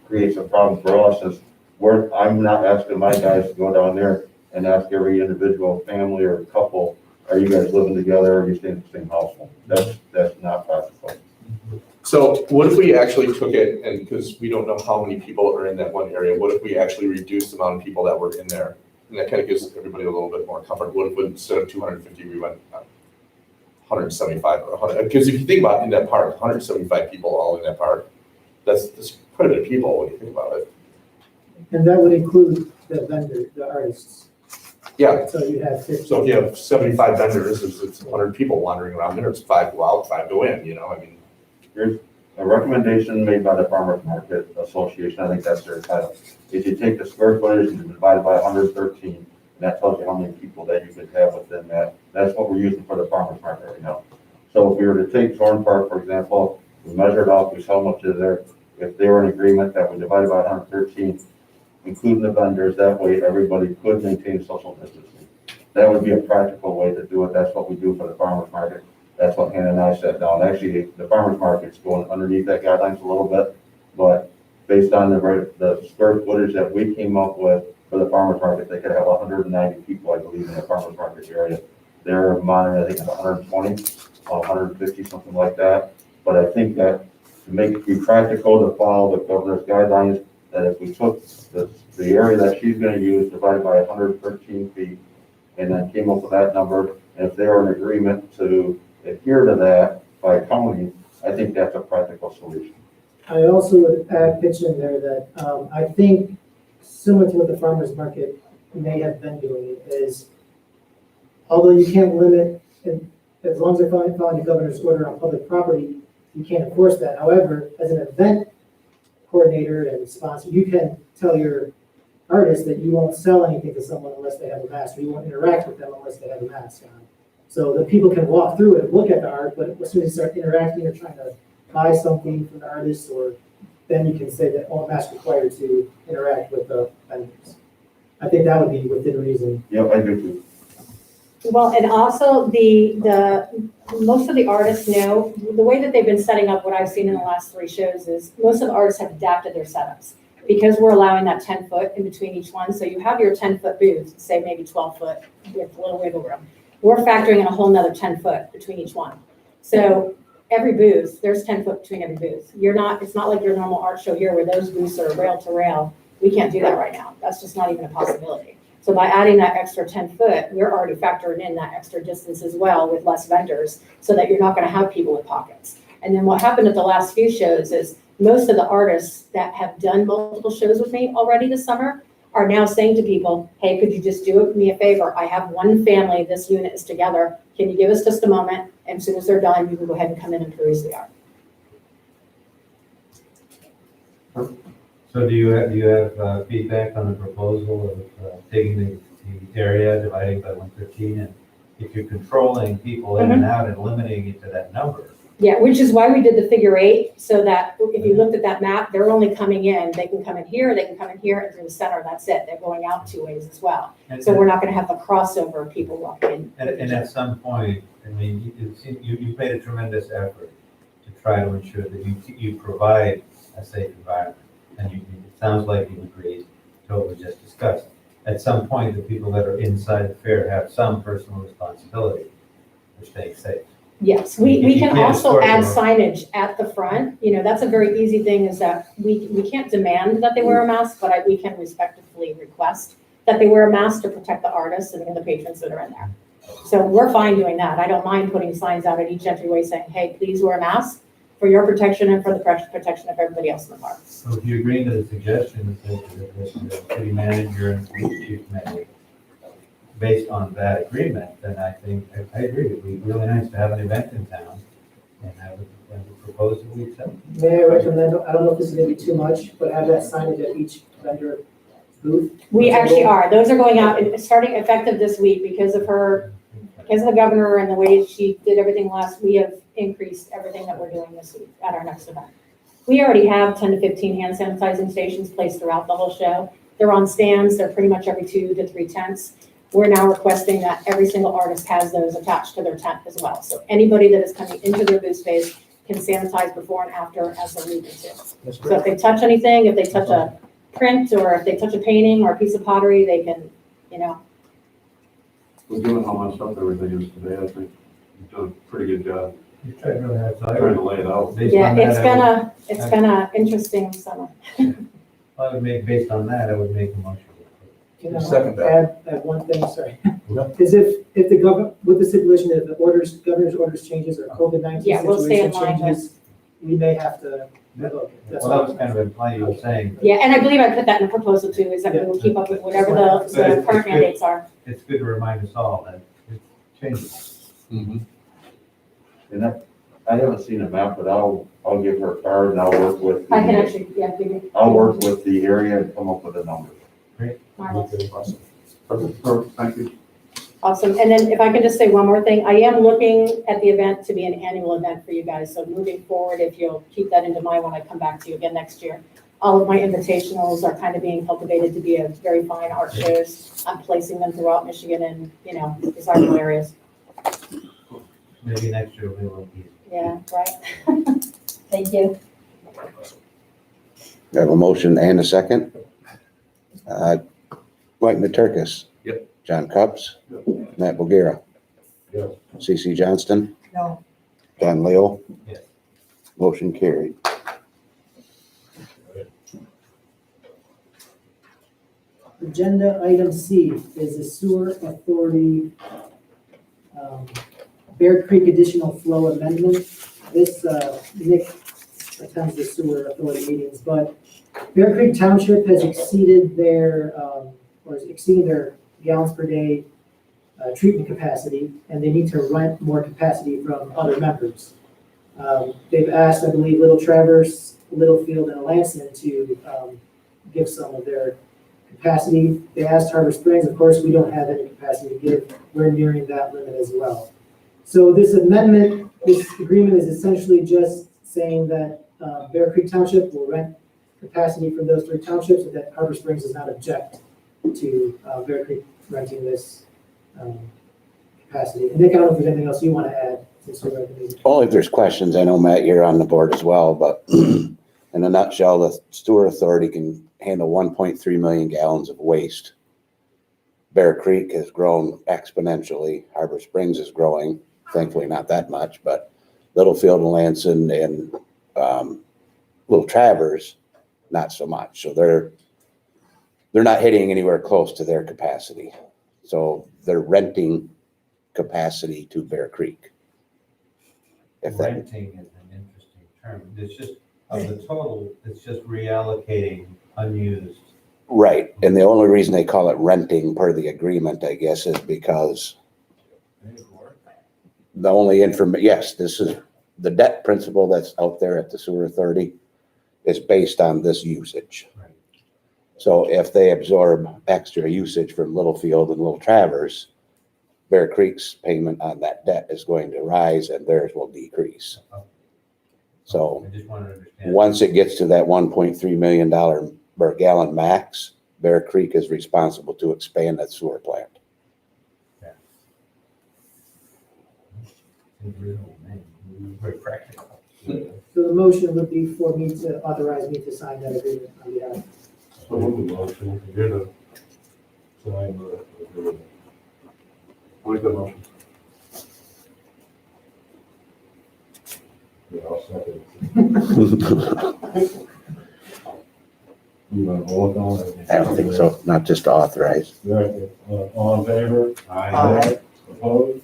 creates a problem for us as I'm not asking my guys to go down there and ask every individual family or couple, are you guys living together? Are you staying in the same household? That's not practical. So what if we actually took it, and because we don't know how many people are in that one area, what if we actually reduced the amount of people that were in there? And that kind of gives everybody a little bit more comfort. What if instead of 250, we went 175 or 100? Because if you think about in that park, 175 people all in that park, that's quite a bit of people when you think about it. And that would include the vendor, the artists. Yeah. So you have 50. So if you have 75 vendors, it's 100 people wandering around there. It's 5 go out, 5 go in, you know, I mean. Here's a recommendation made by the Farmers Market Association. I think that's their title. If you take the square footage and divide it by 113, that tells you how many people that you could have within that. That's what we're using for the farmer's market right now. So if we were to take Thorn Park, for example, we measured out, we saw how much is there. If they were in agreement that we divided by 113, including the vendors, that way everybody could maintain social distancing. That would be a practical way to do it. That's what we do for the farmer's market. That's what Hannah and I sat down. Actually, the farmer's market's going underneath that guidelines a little bit, but based on the square footage that we came up with for the farmer's market, they could have 190 people, I believe, in the farmer's market area. They're monitoring, I think it's 120, 150, something like that. But I think that to make it be practical to follow the governor's guidelines, that if we took the area that she's gonna use, divided by 113 feet, and then came up with that number, and if they are in agreement to adhere to that by county, I think that's a practical solution. I also would add, pitch in there that, I think similar to what the farmer's market may have been doing is, although you can't limit, and as long as they're following the governor's order on public property, you can't enforce that. However, as an event coordinator and sponsor, you can tell your artist that you won't sell anything to someone unless they have a mask, or you won't interact with them unless they have a mask on. So the people can walk through it, look at the art, but as soon as they start interacting or trying to buy something from the artist, or then you can say that, oh, mask required to interact with the vendors. I think that would be within reason. Yep, I do too. Well, and also most of the artists know, the way that they've been setting up what I've seen in the last 3 shows is most of the artists have adapted their setups because we're allowing that 10 foot in between each one. So you have your 10-foot booth, say maybe 12 foot with a little wiggle room. We're factoring in a whole nother 10 foot between each one. So every booth, there's 10 foot between every booth. It's not like your normal art show here where those booths are rail to rail. We can't do that right now. That's just not even a possibility. So by adding that extra 10 foot, we're already factoring in that extra distance as well with less vendors so that you're not going to have people with pockets. And then what happened at the last few shows is most of the artists that have done multiple shows with me already this summer are now saying to people, hey, could you just do me a favor? I have one family, this unit is together. Can you give us just a moment? And as soon as they're done, you can go ahead and come in and peruse the art. So do you have feedback on the proposal of taking the area, dividing by 113, and if you're controlling people in and out and limiting it to that number? Yeah, which is why we did the figure 8, so that if you looked at that map, they're only coming in, they can come in here, they can come in here, and through the center, that's it. They're going out 2 ways as well. So we're not gonna have the crossover of people walking in. And at some point, I mean, you've made a tremendous effort to try to ensure that you provide a safe environment. And it sounds like you agreed to what we just discussed. At some point, the people that are inside the fair have some personal responsibility for staying safe. Yes, we can also add them. signage at the front. You know, that's a very easy thing is that we can't demand that they wear a mask, but we can respectfully request that they wear a mask to protect the artists and the patrons that are in there. So we're fine doing that. I don't mind putting signs out at each entryway saying, hey, please wear a mask for your protection and for the protection of everybody else in the park. So if you agree to the suggestion that the city manager and police chief made, based on that agreement, then I think, I agree, it'd be really nice to have an event in town and have a proposal we accept. May I recommend, I don't know if this is gonna be too much, but have that signage at each vendor booth? We actually are. Those are going out, starting effective this week because of the governor and the way she did everything last, we have increased everything that we're doing this week at our next event. We already have 10 to 15 hand sanitizing stations placed throughout the whole show. They're on stands. They're pretty much every 2 to 3 tents. We're now requesting that every single artist has those attached to their tent as well. So anybody that is coming into their booth space can sanitize before and after as they're leaving too. So if they touch anything, if they touch a print or if they touch a painting or a piece of pottery, they can, you know. We're doing how much stuff everything is today, I think you've done a pretty good job. You tried really hard, so I Trying to lay it out. Yeah, it's been a interesting summer. I would make, based on that, I would make a motion. Can I Second that. add one thing, sorry? Is if the with the stipulation that the governor's orders changes or COVID-19 Yeah, we'll stay in situation line changes, we may have to revoke it. That's Well, that all. was kind of implied you were saying. Yeah, and I believe I put that in the proposal too, is that we will keep up with whatever the current mandates are. It's good to remind us all that it changes. Mm-hmm. And I haven't seen a map, but I'll give her a card and I'll work with. I can actually, yeah, give you. I'll work with the area and come up with a number. Great. Marvelous. Awesome. Perfect, thank you. Awesome. And then if I can just say one more thing, I am looking at the event to be an annual event for you guys. So moving forward, if you'll keep that into mind when I come back to you again next year. All of my invitationals are kind of being cultivated to be a very fine art shows. I'm placing them throughout Michigan and, desirable areas. Maybe next year we will be. Yeah, right. Thank you. We have a motion and a second. Mike Maturkis. Yep. John Cups. Matt Bogira. Yes. CC Johnston. No. Don Leo. Yes. Motion carried. Agenda item C is the sewer authority, Bear Creek additional flow amendment. This, Nick attends the sewer authority meetings, but Bear Creek Township has exceeded their, or is exceeding their gallons per day treatment capacity, and they need to rent more capacity from other members. They've asked, I believe, Little Traverse, Littlefield, and Lansing to give some of their capacity. They asked Harbor Springs. Of course, we don't have any capacity to give. We're nearing that limit as well. So this amendment, this agreement is essentially just saying that Bear Creek Township will rent capacity from those three townships, and that Harbor Springs does not object to Bear Creek renting this capacity. And Nick, I don't know if there's anything else you want to add since we're at the meeting. Only if there's questions. I know, Matt, you're on the board as well, but in a nutshell, the sewer authority can handle 1.3 million gallons of waste. Bear Creek has grown exponentially. Harbor Springs is growing, thankfully not that much, but Littlefield and Lansing and Little Traverse, not so much. So they're not hitting anywhere close to their capacity. So they're renting capacity to Bear Creek. Renting is an interesting term. It's just, of the total, it's just reallocating unused. Right, and the only reason they call it renting per the agreement, I guess, is because the only yes, this is the debt principle that's out there at the sewer authority is based on this usage. Right. So if they absorb extra usage from Littlefield and Little Traverse, Bear Creek's payment on that debt is going to rise and theirs will decrease. So I just want to understand. once it gets to that $1.3 million per gallon max, Bear Creek is responsible to expand that sewer plant. Very practical. So the motion would be for me to authorize me to sign that agreement on behalf. So move the motion, you're to sign the agreement. I'll make that motion. Yeah, I'll second. You want to vote on it? I don't think so, not just to authorize. Right, all in favor? Aye. Opposed?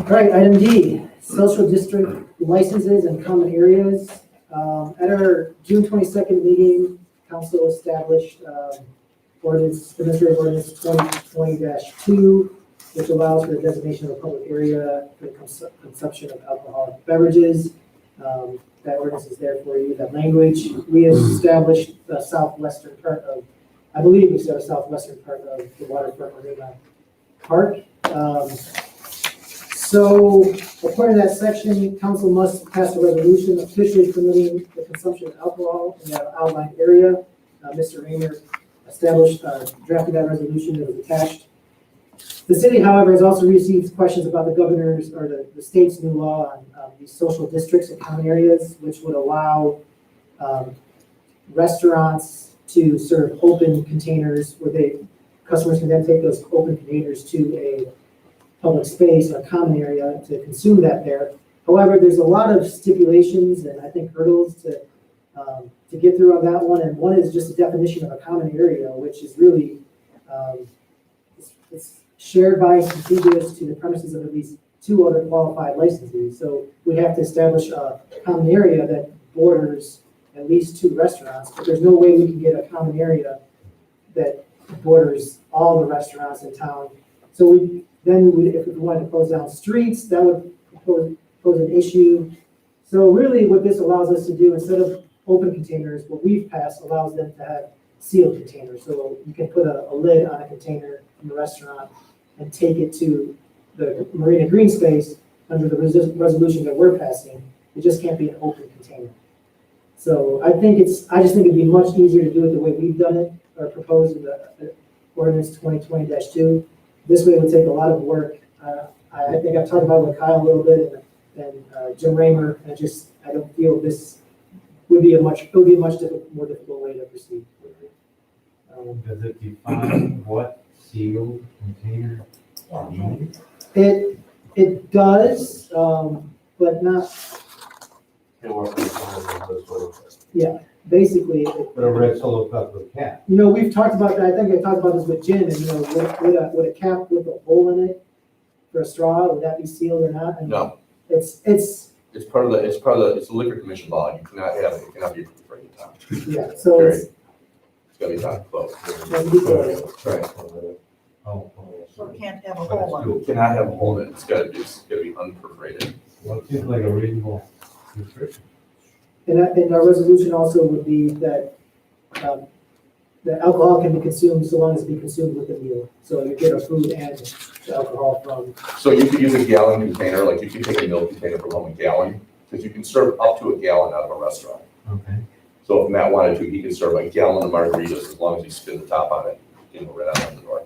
All right, item D, social district licenses and common areas. At our June 22nd meeting, council established ordinance, administrative ordinance 2020-2, which allows for the designation of a public area for the consumption of alcoholic beverages. That ordinance is there for you, that language. We have established the southwestern part of, I believe we said the southwestern part of the waterfront marina park. So according to that section, council must pass a resolution officially permitting the consumption of alcohol in that outlined area. Mr. Rayner drafted that resolution that was attached. The city, however, has also received questions about the governor's or the state's new law on these social districts and common areas, which would allow restaurants to serve open containers where customers can then take those open containers to a public space or common area to consume that there. However, there's a lot of stipulations and I think hurdles to get through on that one. And one is just a definition of a common area, which is really, it's shared by and contiguous to the premises of at least two other qualified licensees. So we have to establish a common area that borders at least two restaurants, but there's no way we can get a common area that borders all the restaurants in town. So if we wanted to close down streets, that would pose an issue. So really what this allows us to do, instead of open containers, what we've passed allows them to have sealed containers. So you can put a lid on a container in the restaurant and take it to the marina green space under the resolution that we're passing. It just can't be an open container. So I just think it'd be much easier to do it the way we've done it, or proposed in the ordinance 2020-2. This way it would take a lot of work. I think I've talked about it with Kyle a little bit and Jim Raymer, and I don't feel this would be a much more difficult way to proceed. Does it define what sealed container means? It does, but not, yeah, basically. But a red solo cup with cap. We've talked about that, I think I talked about this with Jim, and would a cap with a hole in it for a straw, would that be sealed or not? No. It's part of the liquor commission law. You cannot have it. It cannot be approved for any time. Yeah, so it's gotta be done close. Right. So it can't have a hole in it. You cannot have a hole in it. It's gotta be unperforated. Well, it seems like a reasonable restriction. And our resolution also would be that, the alcohol can be consumed so long as it be consumed with a meal. So you get a food and the alcohol from. So you could use a gallon container, like you could take a milk container from home, a gallon, because you can serve up to a gallon out of a restaurant. Okay. So if Matt wanted to, he could serve a gallon of margaritas as long as he spin the top on it, right out the door.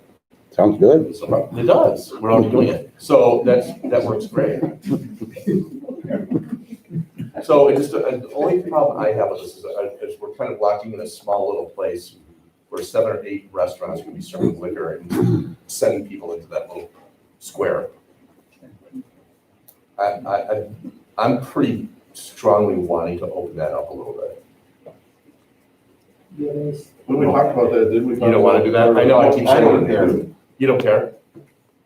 Sounds good. So it does. We're already doing it. So that works great. So it's just, the only problem I have with this is we're kind of blocking in a small little place where 7 or 8 restaurants can be serving liquor and sending people into that little square. I'm pretty strongly wanting to open that up a little bit. When we talked about that, didn't we? You don't want to do that? I know, I keep I saying don't care. it. You don't care?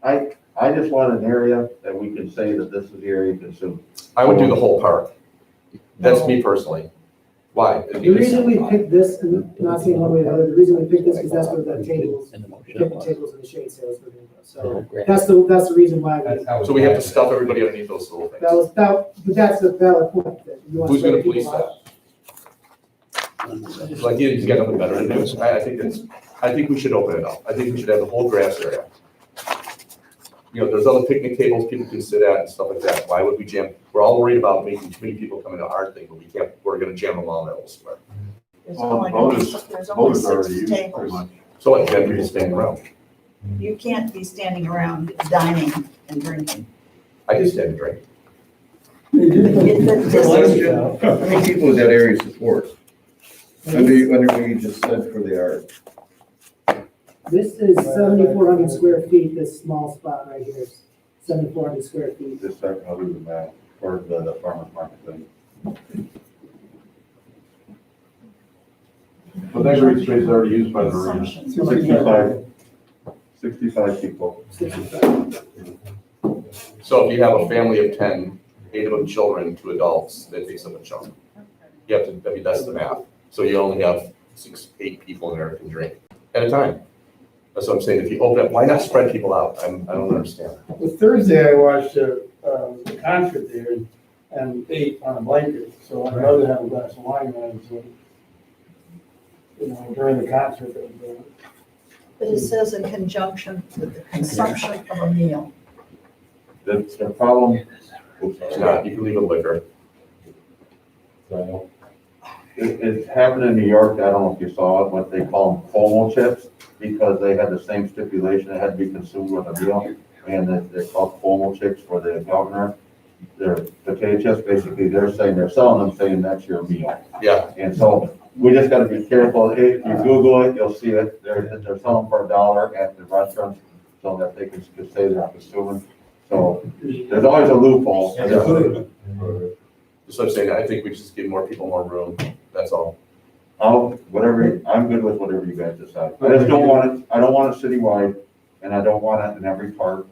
I just want an area that we can say that this is the area you consume. I would do the whole park. That's me personally. Why? The reason we picked this, and not saying one way or the other, the reason we picked this is that's where the tables, picnic tables and the shade sales were going to go. So that's the reason why So we have to stuff everybody underneath those little things. but that's the valid point. That you want Who's gonna people police out. that? Like, he's got nothing better to do. I think we should open it up. I think we should have the whole grass area. There's other picnic tables people can sit at and stuff like that. Why would we jam? We're all worried about making too many people come into our thing, but we're gonna jam them all in that little square. There's only 6 tables. So what, you gotta be standing around. You can't be standing around dining and drinking. I can stand and drink. How many people does that area support? Under what you just said for the art. This is 7,400 square feet, this small spot right here, 7,400 square feet. Just start other than that, or the farmer's market thing. But that green space is already used by the marina. 65 people. So if you have a family of 10, 8 of them children, 2 adults, that takes up a chunk. You have to, that's the math. So you only have 6, 8 people in there that can drink at a time. That's what I'm saying. If you open up, why not spread people out? I don't understand. Well, Thursday I watched a concert there and ate on a blanket, so I'd rather have a glass of wine than during the concert. But it says in conjunction with the consumption of a meal. The problem. It's not, you can leave a liquor. So, it happened in New York, I don't know if you saw it, what they call them FOMO chips, because they had the same stipulation, it had to be consumed with a meal, and they're called FOMO chips for the governor. They're potato chips, basically, they're selling them, saying that's your meal. Yeah. And so, we just gotta be careful, if you Google it, you'll see it, they're selling for $1 at the restaurants, so that they can say they're consuming. So, there's always a loophole. So I'm saying, I think we just give more people more room, that's all. I'm good with whatever you guys decide. I just don't want it citywide, and I don't want it in every park.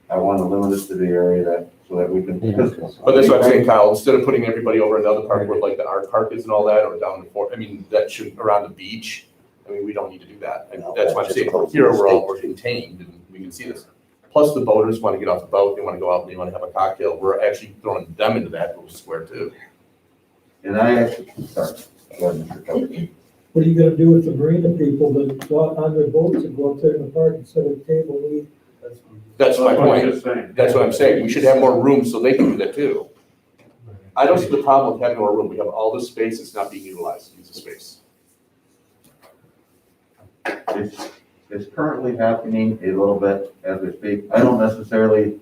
I want to limit it to the area so that we can. But that's what I'm saying, Kyle, instead of putting everybody over another park where like the art park is and all that, or down that should, around the beach, we don't need to do that. And that's why I'm saying, here we're contained, and we can see this. Plus the boaters want to get off the boat, they want to go out and they want to have a cocktail. We're actually throwing them into that little square too. And I actually, sorry, go ahead, Mr. Kelly. What are you gonna do with the marina people that go out on their boats and go up there in the park and set a table and eat? That's my That's what I'm point. just saying. That's what I'm saying. We should have more room so they can do that too. I don't see the problem with having more room. We have all this space, it's not being utilized, use the space. It's currently happening a little bit as we speak. I don't necessarily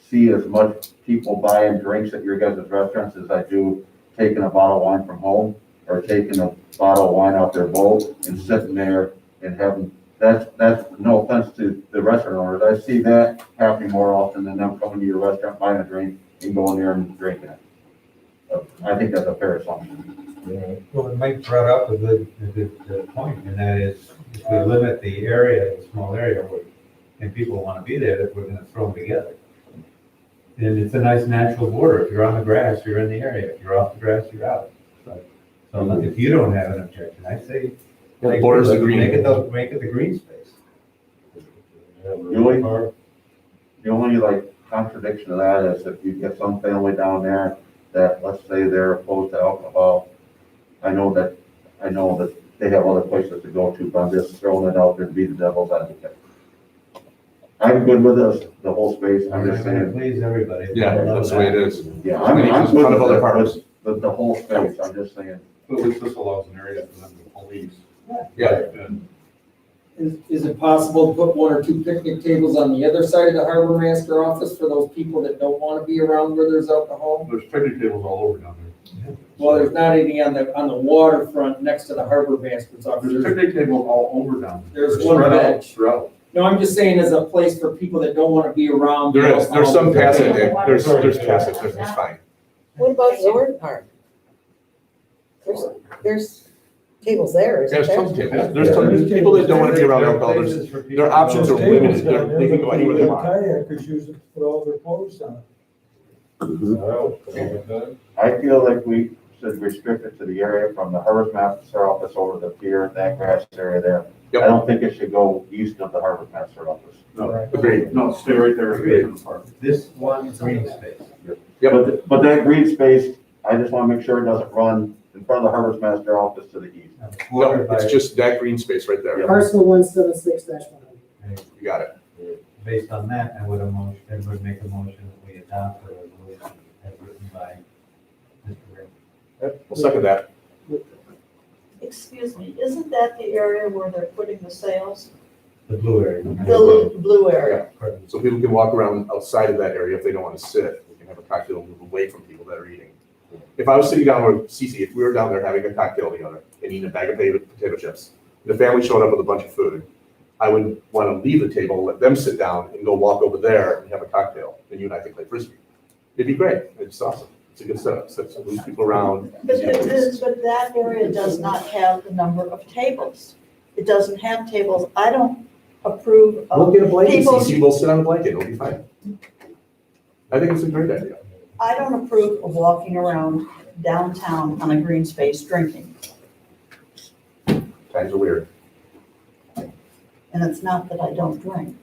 see as much people buying drinks at your guys' restaurants as I do taking a bottle of wine from home or taking a bottle of wine out their boat and sitting there and having, that's no offense to the restaurant owners. I see that happening more often than them coming to your restaurant, buying a drink and going there and drinking it. I think that's a fair assumption. Well, Mike brought up a good point, and that is, if we limit the area, a small area, and people want to be there, that we're gonna throw them together. And it's a nice natural border. If you're on the grass, you're in the area. If you're off the grass, you're out. So if you don't have an objection, I say. Yeah, the border's the green. Make it the green space. The only like contradiction to that is if you get some family down there that, let's say they're opposed to alcohol, I know that they have other places to go to, but I'm just throwing it out there to be the devil's advocate. I'm good with this, the whole space, I'm just saying. Please everybody. Yeah, that's the way it is. Yeah, I'm There's a good ton of with other it, parts. but the whole space, I'm just saying. But at least this allows an area for them to police. Yeah. And Is it possible to put one or two picnic tables on the other side of the harbor master office for those people that don't want to be around where there's alcohol? there's picnic tables all over down there. Well, there's not any on the waterfront next to the harbor master's office. There's picnic tables all over down there. There's one Spread out, bench. spread out. No, I'm just saying as a place for people that don't want to be around. There's some passive, there's passive, it's fine. What about Zorn Park? There's tables there, isn't There's there? some tables, there's people that don't want to be around alcohol, their options are limited, they can go anywhere they want. Kayakers use it to put all their clothes on. I feel like we should restrict it to the area from the harbor master office over the pier, that grass area there. Yep. I don't think it should go east of the harbor master office. No, Agreed. no, stay right there in the park. This one green space. Yep. But that green space, I just want to make sure it doesn't run in front of the harbor master office to the east. No, it's just that green space right there. Parcel 176-100. You got it. Based on that, I would make a motion that we adopt the resolution as written by Mr. Ray. We'll second that. Excuse me, isn't that the area where they're putting the sails? The blue area. The blue area? So people can walk around outside of that area if they don't want to sit. We can have a cocktail and move away from people that are eating. If I was sitting down with Cece, if we were down there having a cocktail together and eating a bag of potato chips, and the family showed up with a bunch of food, I would want to leave the table, let them sit down and go walk over there and have a cocktail. And you and I can play Frisbee. It'd be great. It's awesome. It's a good setup. So it moves people around. But that area does not have the number of tables. It doesn't have tables. I don't approve of We'll get a blanket, people. Cece, we'll sit on a blanket, it'll be fine. I think it's a great idea. I don't approve of walking around downtown on a green space drinking. Times are weird. And it's not that I don't drink.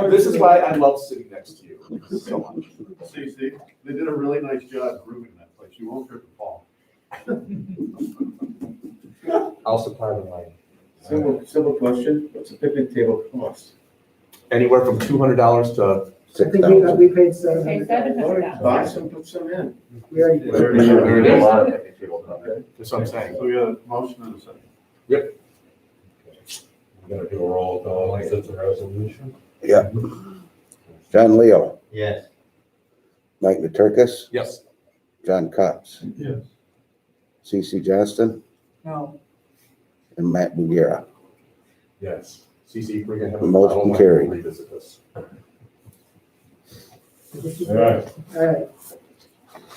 This is why I love sitting next to you so much. See, they did a really nice job grooming that place. You won't trip and fall. I'll supply the wine. Simple question, what's a picnic table cost? Anywhere from $200 to. I think we paid $700. Buy some, put some in. We already There already a lot of picnic tables out there. That's what I'm saying. So we got a motion and a second. Yep. We're gonna do a roll call like it's a resolution. Yeah. John Leo, Yes. Mike Maturkis, Yes. John Cox, Yes. CC Johnston, No. and Matt Bugera. Yes. Cece, we're gonna have a Motion bottle of wine, carried. we'll revisit this. All right. All right.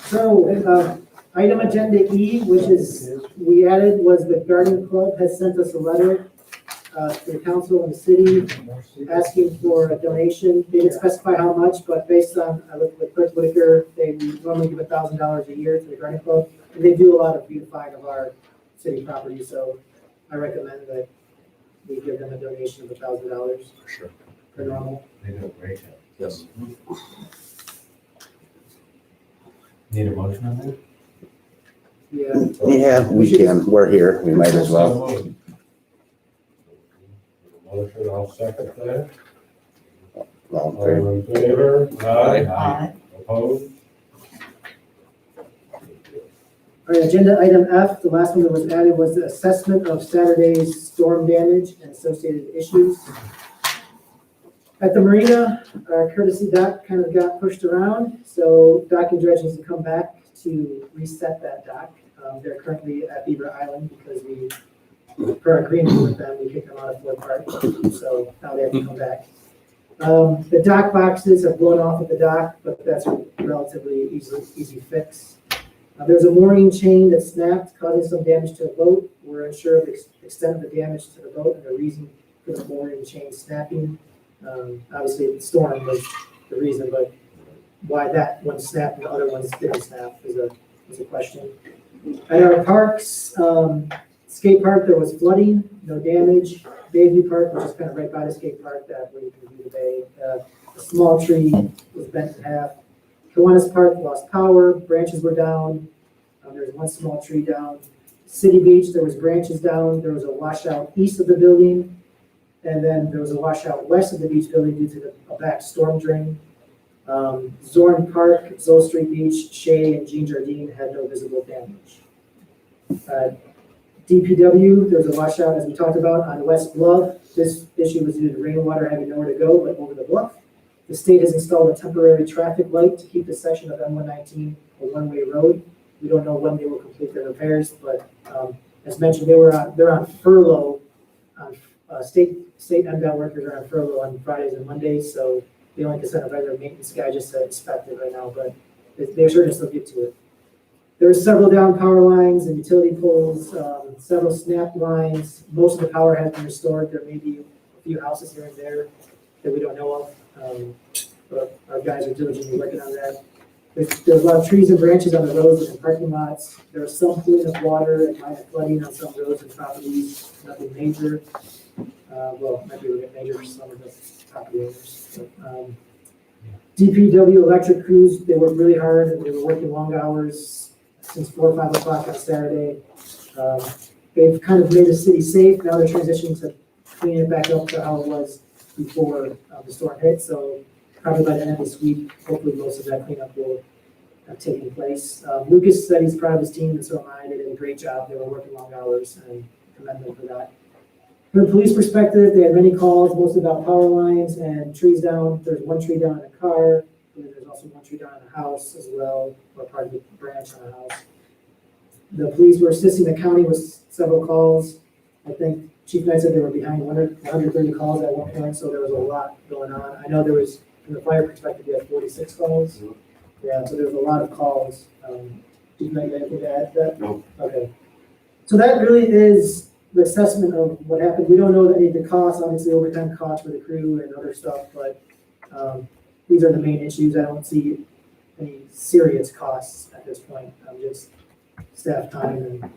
So, item agenda E, which is, we added, was the Garden Club has sent us a letter to the council and the city asking for a donation. They didn't specify how much, but based on, I looked with Chris Whitaker, they normally give $1,000 a year to the Garden Club. And they do a lot of beautifying of our city property, so I recommend that we give them a donation of $1,000. Sure. per normal. They do a great job. Yes. Need a motion on that? Yeah. Yeah, we can, we're here, we might as well. Motion, I'll second that. All in favor? All in favor? Aye. Aye. Opposed? All right, agenda item F, the last one that was added was the assessment of Saturday's storm damage and associated issues. At the marina, our courtesy dock kind of got pushed around, so dock and dredge needs to come back to reset that dock. They're currently at Beaver Island because per our agreement with them, we kicked them out of Fort Park, so now they have to come back. The dock boxes have blown off at the dock, but that's a relatively easy fix. There's a mooring chain that snapped, causing some damage to the boat. We're unsure of the extent of the damage to the boat and the reason for the mooring chain snapping. Obviously, the storm was the reason, but why that one snapped and the other ones didn't snap is a question. At our parks, skate park, there was flooding, no damage. Bayview Park, which is kind of right by the skate park, that where you can view the bay. A small tree was bent in half. Kiwanis Park lost power, branches were down. There's one small tree down. City Beach, there was branches down. There was a washout east of the building. And then there was a washout west of the beach building due to a back storm drain. Zorn Park, Zoll Street Beach, Shea, and Jean Jardine had no visible damage. DPW, there's a washout, as we talked about, on West Bluff. This issue was due to rainwater having nowhere to go but over the bluff. The state has installed a temporary traffic light to keep this section of M119 a one-way road. We don't know when they will complete their repairs, but as mentioned, they're on furlough. State MDOT workers are on furlough on Fridays and Mondays, so they only can send a regular maintenance guy just to inspect it right now, but they're sure to still get to it. There are several down power lines and utility poles, several snapped lines. Most of the power has been restored. There may be a few houses here and there that we don't know of, but our guys are diligently working on that. There's a lot of trees and branches on the roads and parking lots. There was some pooling of water and minor flooding on some roads and properties, nothing major. Well, maybe we'll get major for some of the property owners. But, DPW electric crews, they worked really hard and they were working long hours since 4 or 5 o'clock on Saturday. They've kind of made the city safe. Now they're transitioning to cleaning it back up to how it was before the storm hit. So probably by the end of this week, hopefully most of that cleanup will have taken place. Lucas said he's proud of his team, and so am I. They did a great job. They were working long hours, and commend them for that. From the police perspective, they had many calls, mostly about power lines and trees down. There's one tree down in a car. There's also one tree down in a house as well, or part of the branch on a house. The police were assisting the county with several calls. I think Chief Knight said they were behind 130 calls at one point, so there was a lot going on. I know there was, from the fire perspective, we had 46 calls. Yeah, so there was a lot of calls. Chief Knight, anything to add to that? No. Okay. So that really is the assessment of what happened. We don't know any of the costs, obviously overtime costs for the crew and other stuff, but these are the main issues. I don't see any serious costs at this point. Just staff time and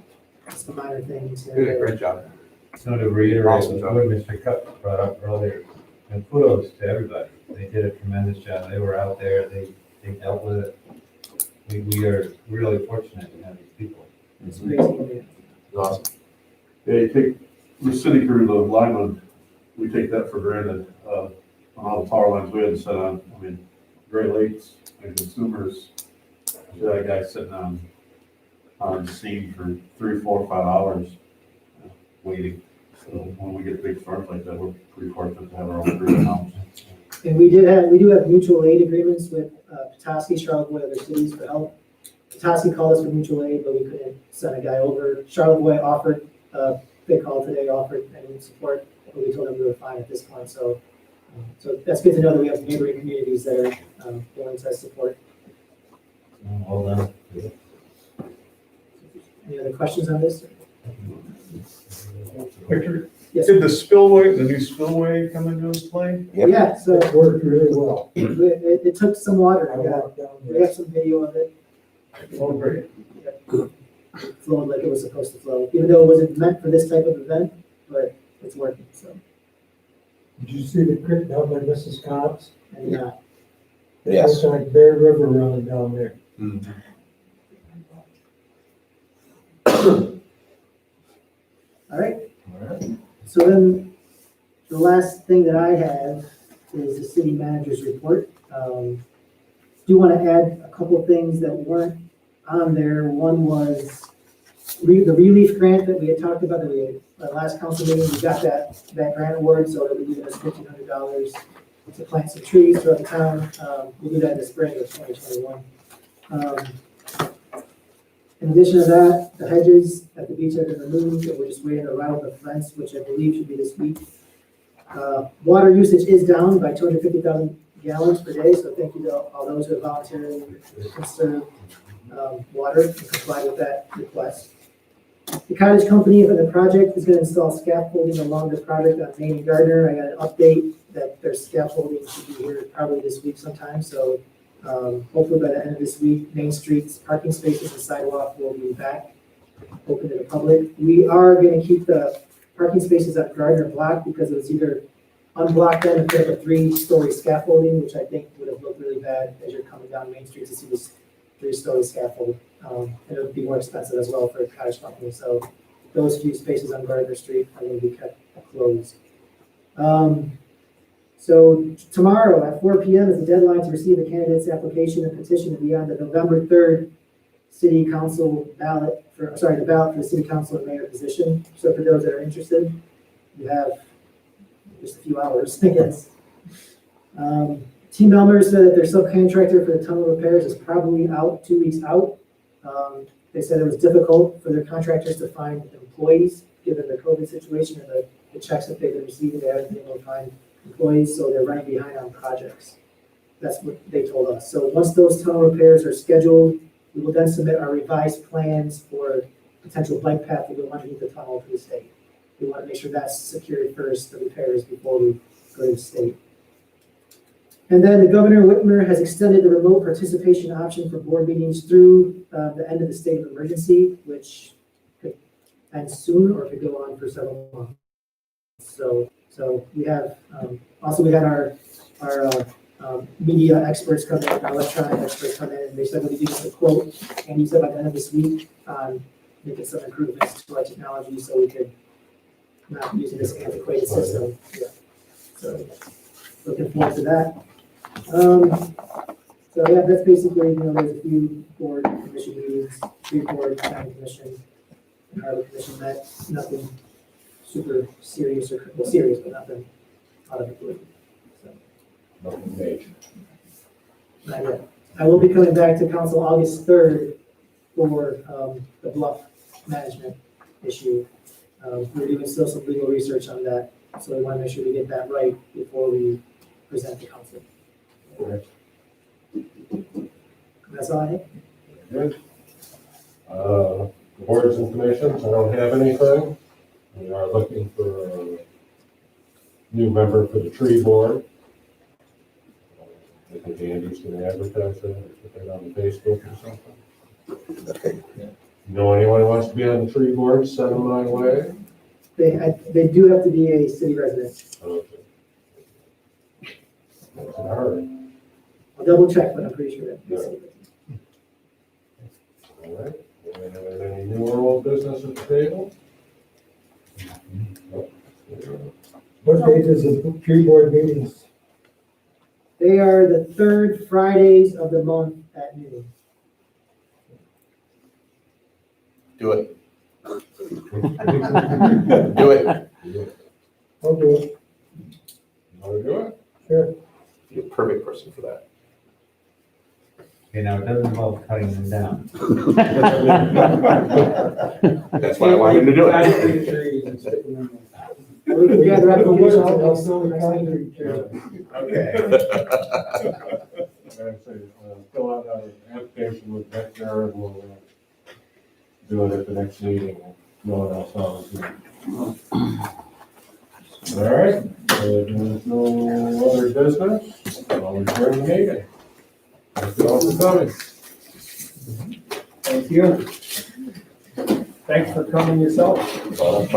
some minor things. You did a great job. So to reiterate Awesome what Mr. Cup brought up earlier, and kudos to everybody. They did a tremendous job. They were out there, they dealt with it. We are really fortunate to have these people. It's amazing. Awesome. Yeah, the city crew, the linemen, we take that for granted, on all the power lines we had to set on. I mean, Great Lakes and consumers, that guy sitting on the scene for 3, 4, 5 hours, waiting. So when we get big storms like that, we're pretty fortunate to have our own crew in-house. And we do have mutual aid agreements with Petoskey, Charlevoix, other cities for help. Petoskey called us for mutual aid, but we couldn't send a guy over. Charlevoix offered, they called today, offered any support, but we told them we were fine at this point. So that's good to know that we have neighboring communities that are willing to support. Well done. Any other questions on this? Victor, Yes. did the new spillway come into play? Yeah, so It worked really well. it took some water. I walked down We there. have some video of it. Oh, great. It flowed like it was supposed to flow, even though it wasn't meant for this type of event, but it's working, so. you see the creek down by Mrs. Cobb's? And, It Yes. looks like Bear River running down there. all right. So then, the last thing that I have is the city manager's report. Do want to add a couple of things that weren't on there. One was the relief grant that we had talked about, that we had, last council meeting, we got that grant award, so that we giving us $1,500 to plant some trees throughout the town. We'll do that in the spring of 2021. In addition to that, the hedges at the beach have been removed, and we're just waiting to rattle the fence, which I believe should be this week. Water usage is down by 250,000 gallons per day, so thank you to all those who have voluntarily conserved water and complied with that request. The cottage company for the project is going to install scaffolding along the project on Main and Gardner. I got an update that their scaffolding should be here probably this week sometime, so hopefully by the end of this week, Main Street's parking spaces and sidewalk will be back open to the public. We are going to keep the parking spaces at Gardner blocked because it was either unblocked them if they have a 3-story scaffolding, which I think would have looked really bad as you're coming down Main Street to see this 3-story scaffold. And it would be more expensive as well for a cottage company. So those few spaces on Gardner Street are going to be kept closed. So tomorrow at 4 p.m. is the deadline to receive a candidate's application and petition to be on the November 3rd city council ballot the ballot for the city council and mayor position. So for those that are interested, you have just a few hours, I guess. Team Elmer said that their subcontractor for the tunnel repairs is probably out 2 weeks out. They said it was difficult for their contractors to find employees given the COVID situation and the checks that they've been receiving. They haven't been able to find employees, so they're running behind on projects. That's what they told us. So once those tunnel repairs are scheduled, we will then submit our revised plans for potential bike path to go underneath the tunnel to the state. We want to make sure that's secured first, the repairs, before we go to the state. And then the Governor Whitmer has extended the remote participation option for board meetings through the end of the state of emergency, which could end soon or could go on for several months. So we have, also we had our media experts come in, our electronic experts come in, and they said, we'll give us a quote, and he said by the end of this week, making some improvements to our technology so we could not using this antiquated system. Yeah. So looking forward to that. So yeah, that's basically, there's a few board commission meetings, 3 board planning commission, and harbor commission met, nothing super serious or, well, serious, but nothing out of the blue. So, Nothing major. not yet. I will be coming back to council August 3rd for the bluff management issue. We're doing still some legal research on that, so we want to make sure we get that right before we present to council. Okay. That's all I have. Good. Boards and commissions, I don't have anything. We are looking for a new member for the tree board. I think Andy's gonna advertise that, or put that on Facebook or something. Okay. You know anyone who wants to be on the tree board, send them my way. They do have to be a city resident. Okay. That's in a hurry. I'll double check, but I'm pretty sure that. Yeah. All right. Any new or old business at the table? What date is the tree board meetings? They are the 3rd Fridays of the month at noon. Do it. Do it. I'll do it. Want to do it? Sure. You're a perfect person for that. Okay, now it doesn't involve cutting them down. That's why I wanted him to do it. Trees and sticking them in. We got the ratification till next Okay. Fill out an application with Vector, and we'll do it at the next meeting. No one else on. All right, there's no other business. I'll adjourn the meeting. Thank you all for coming. Thank you. Thanks for coming yourself. Well,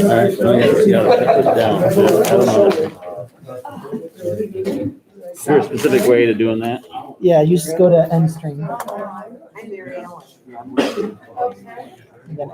right, so yeah, cut this down. I don't know. Is there a specific way to doing that? Yeah, you just go to end stream. I'm Mary Ellen. And then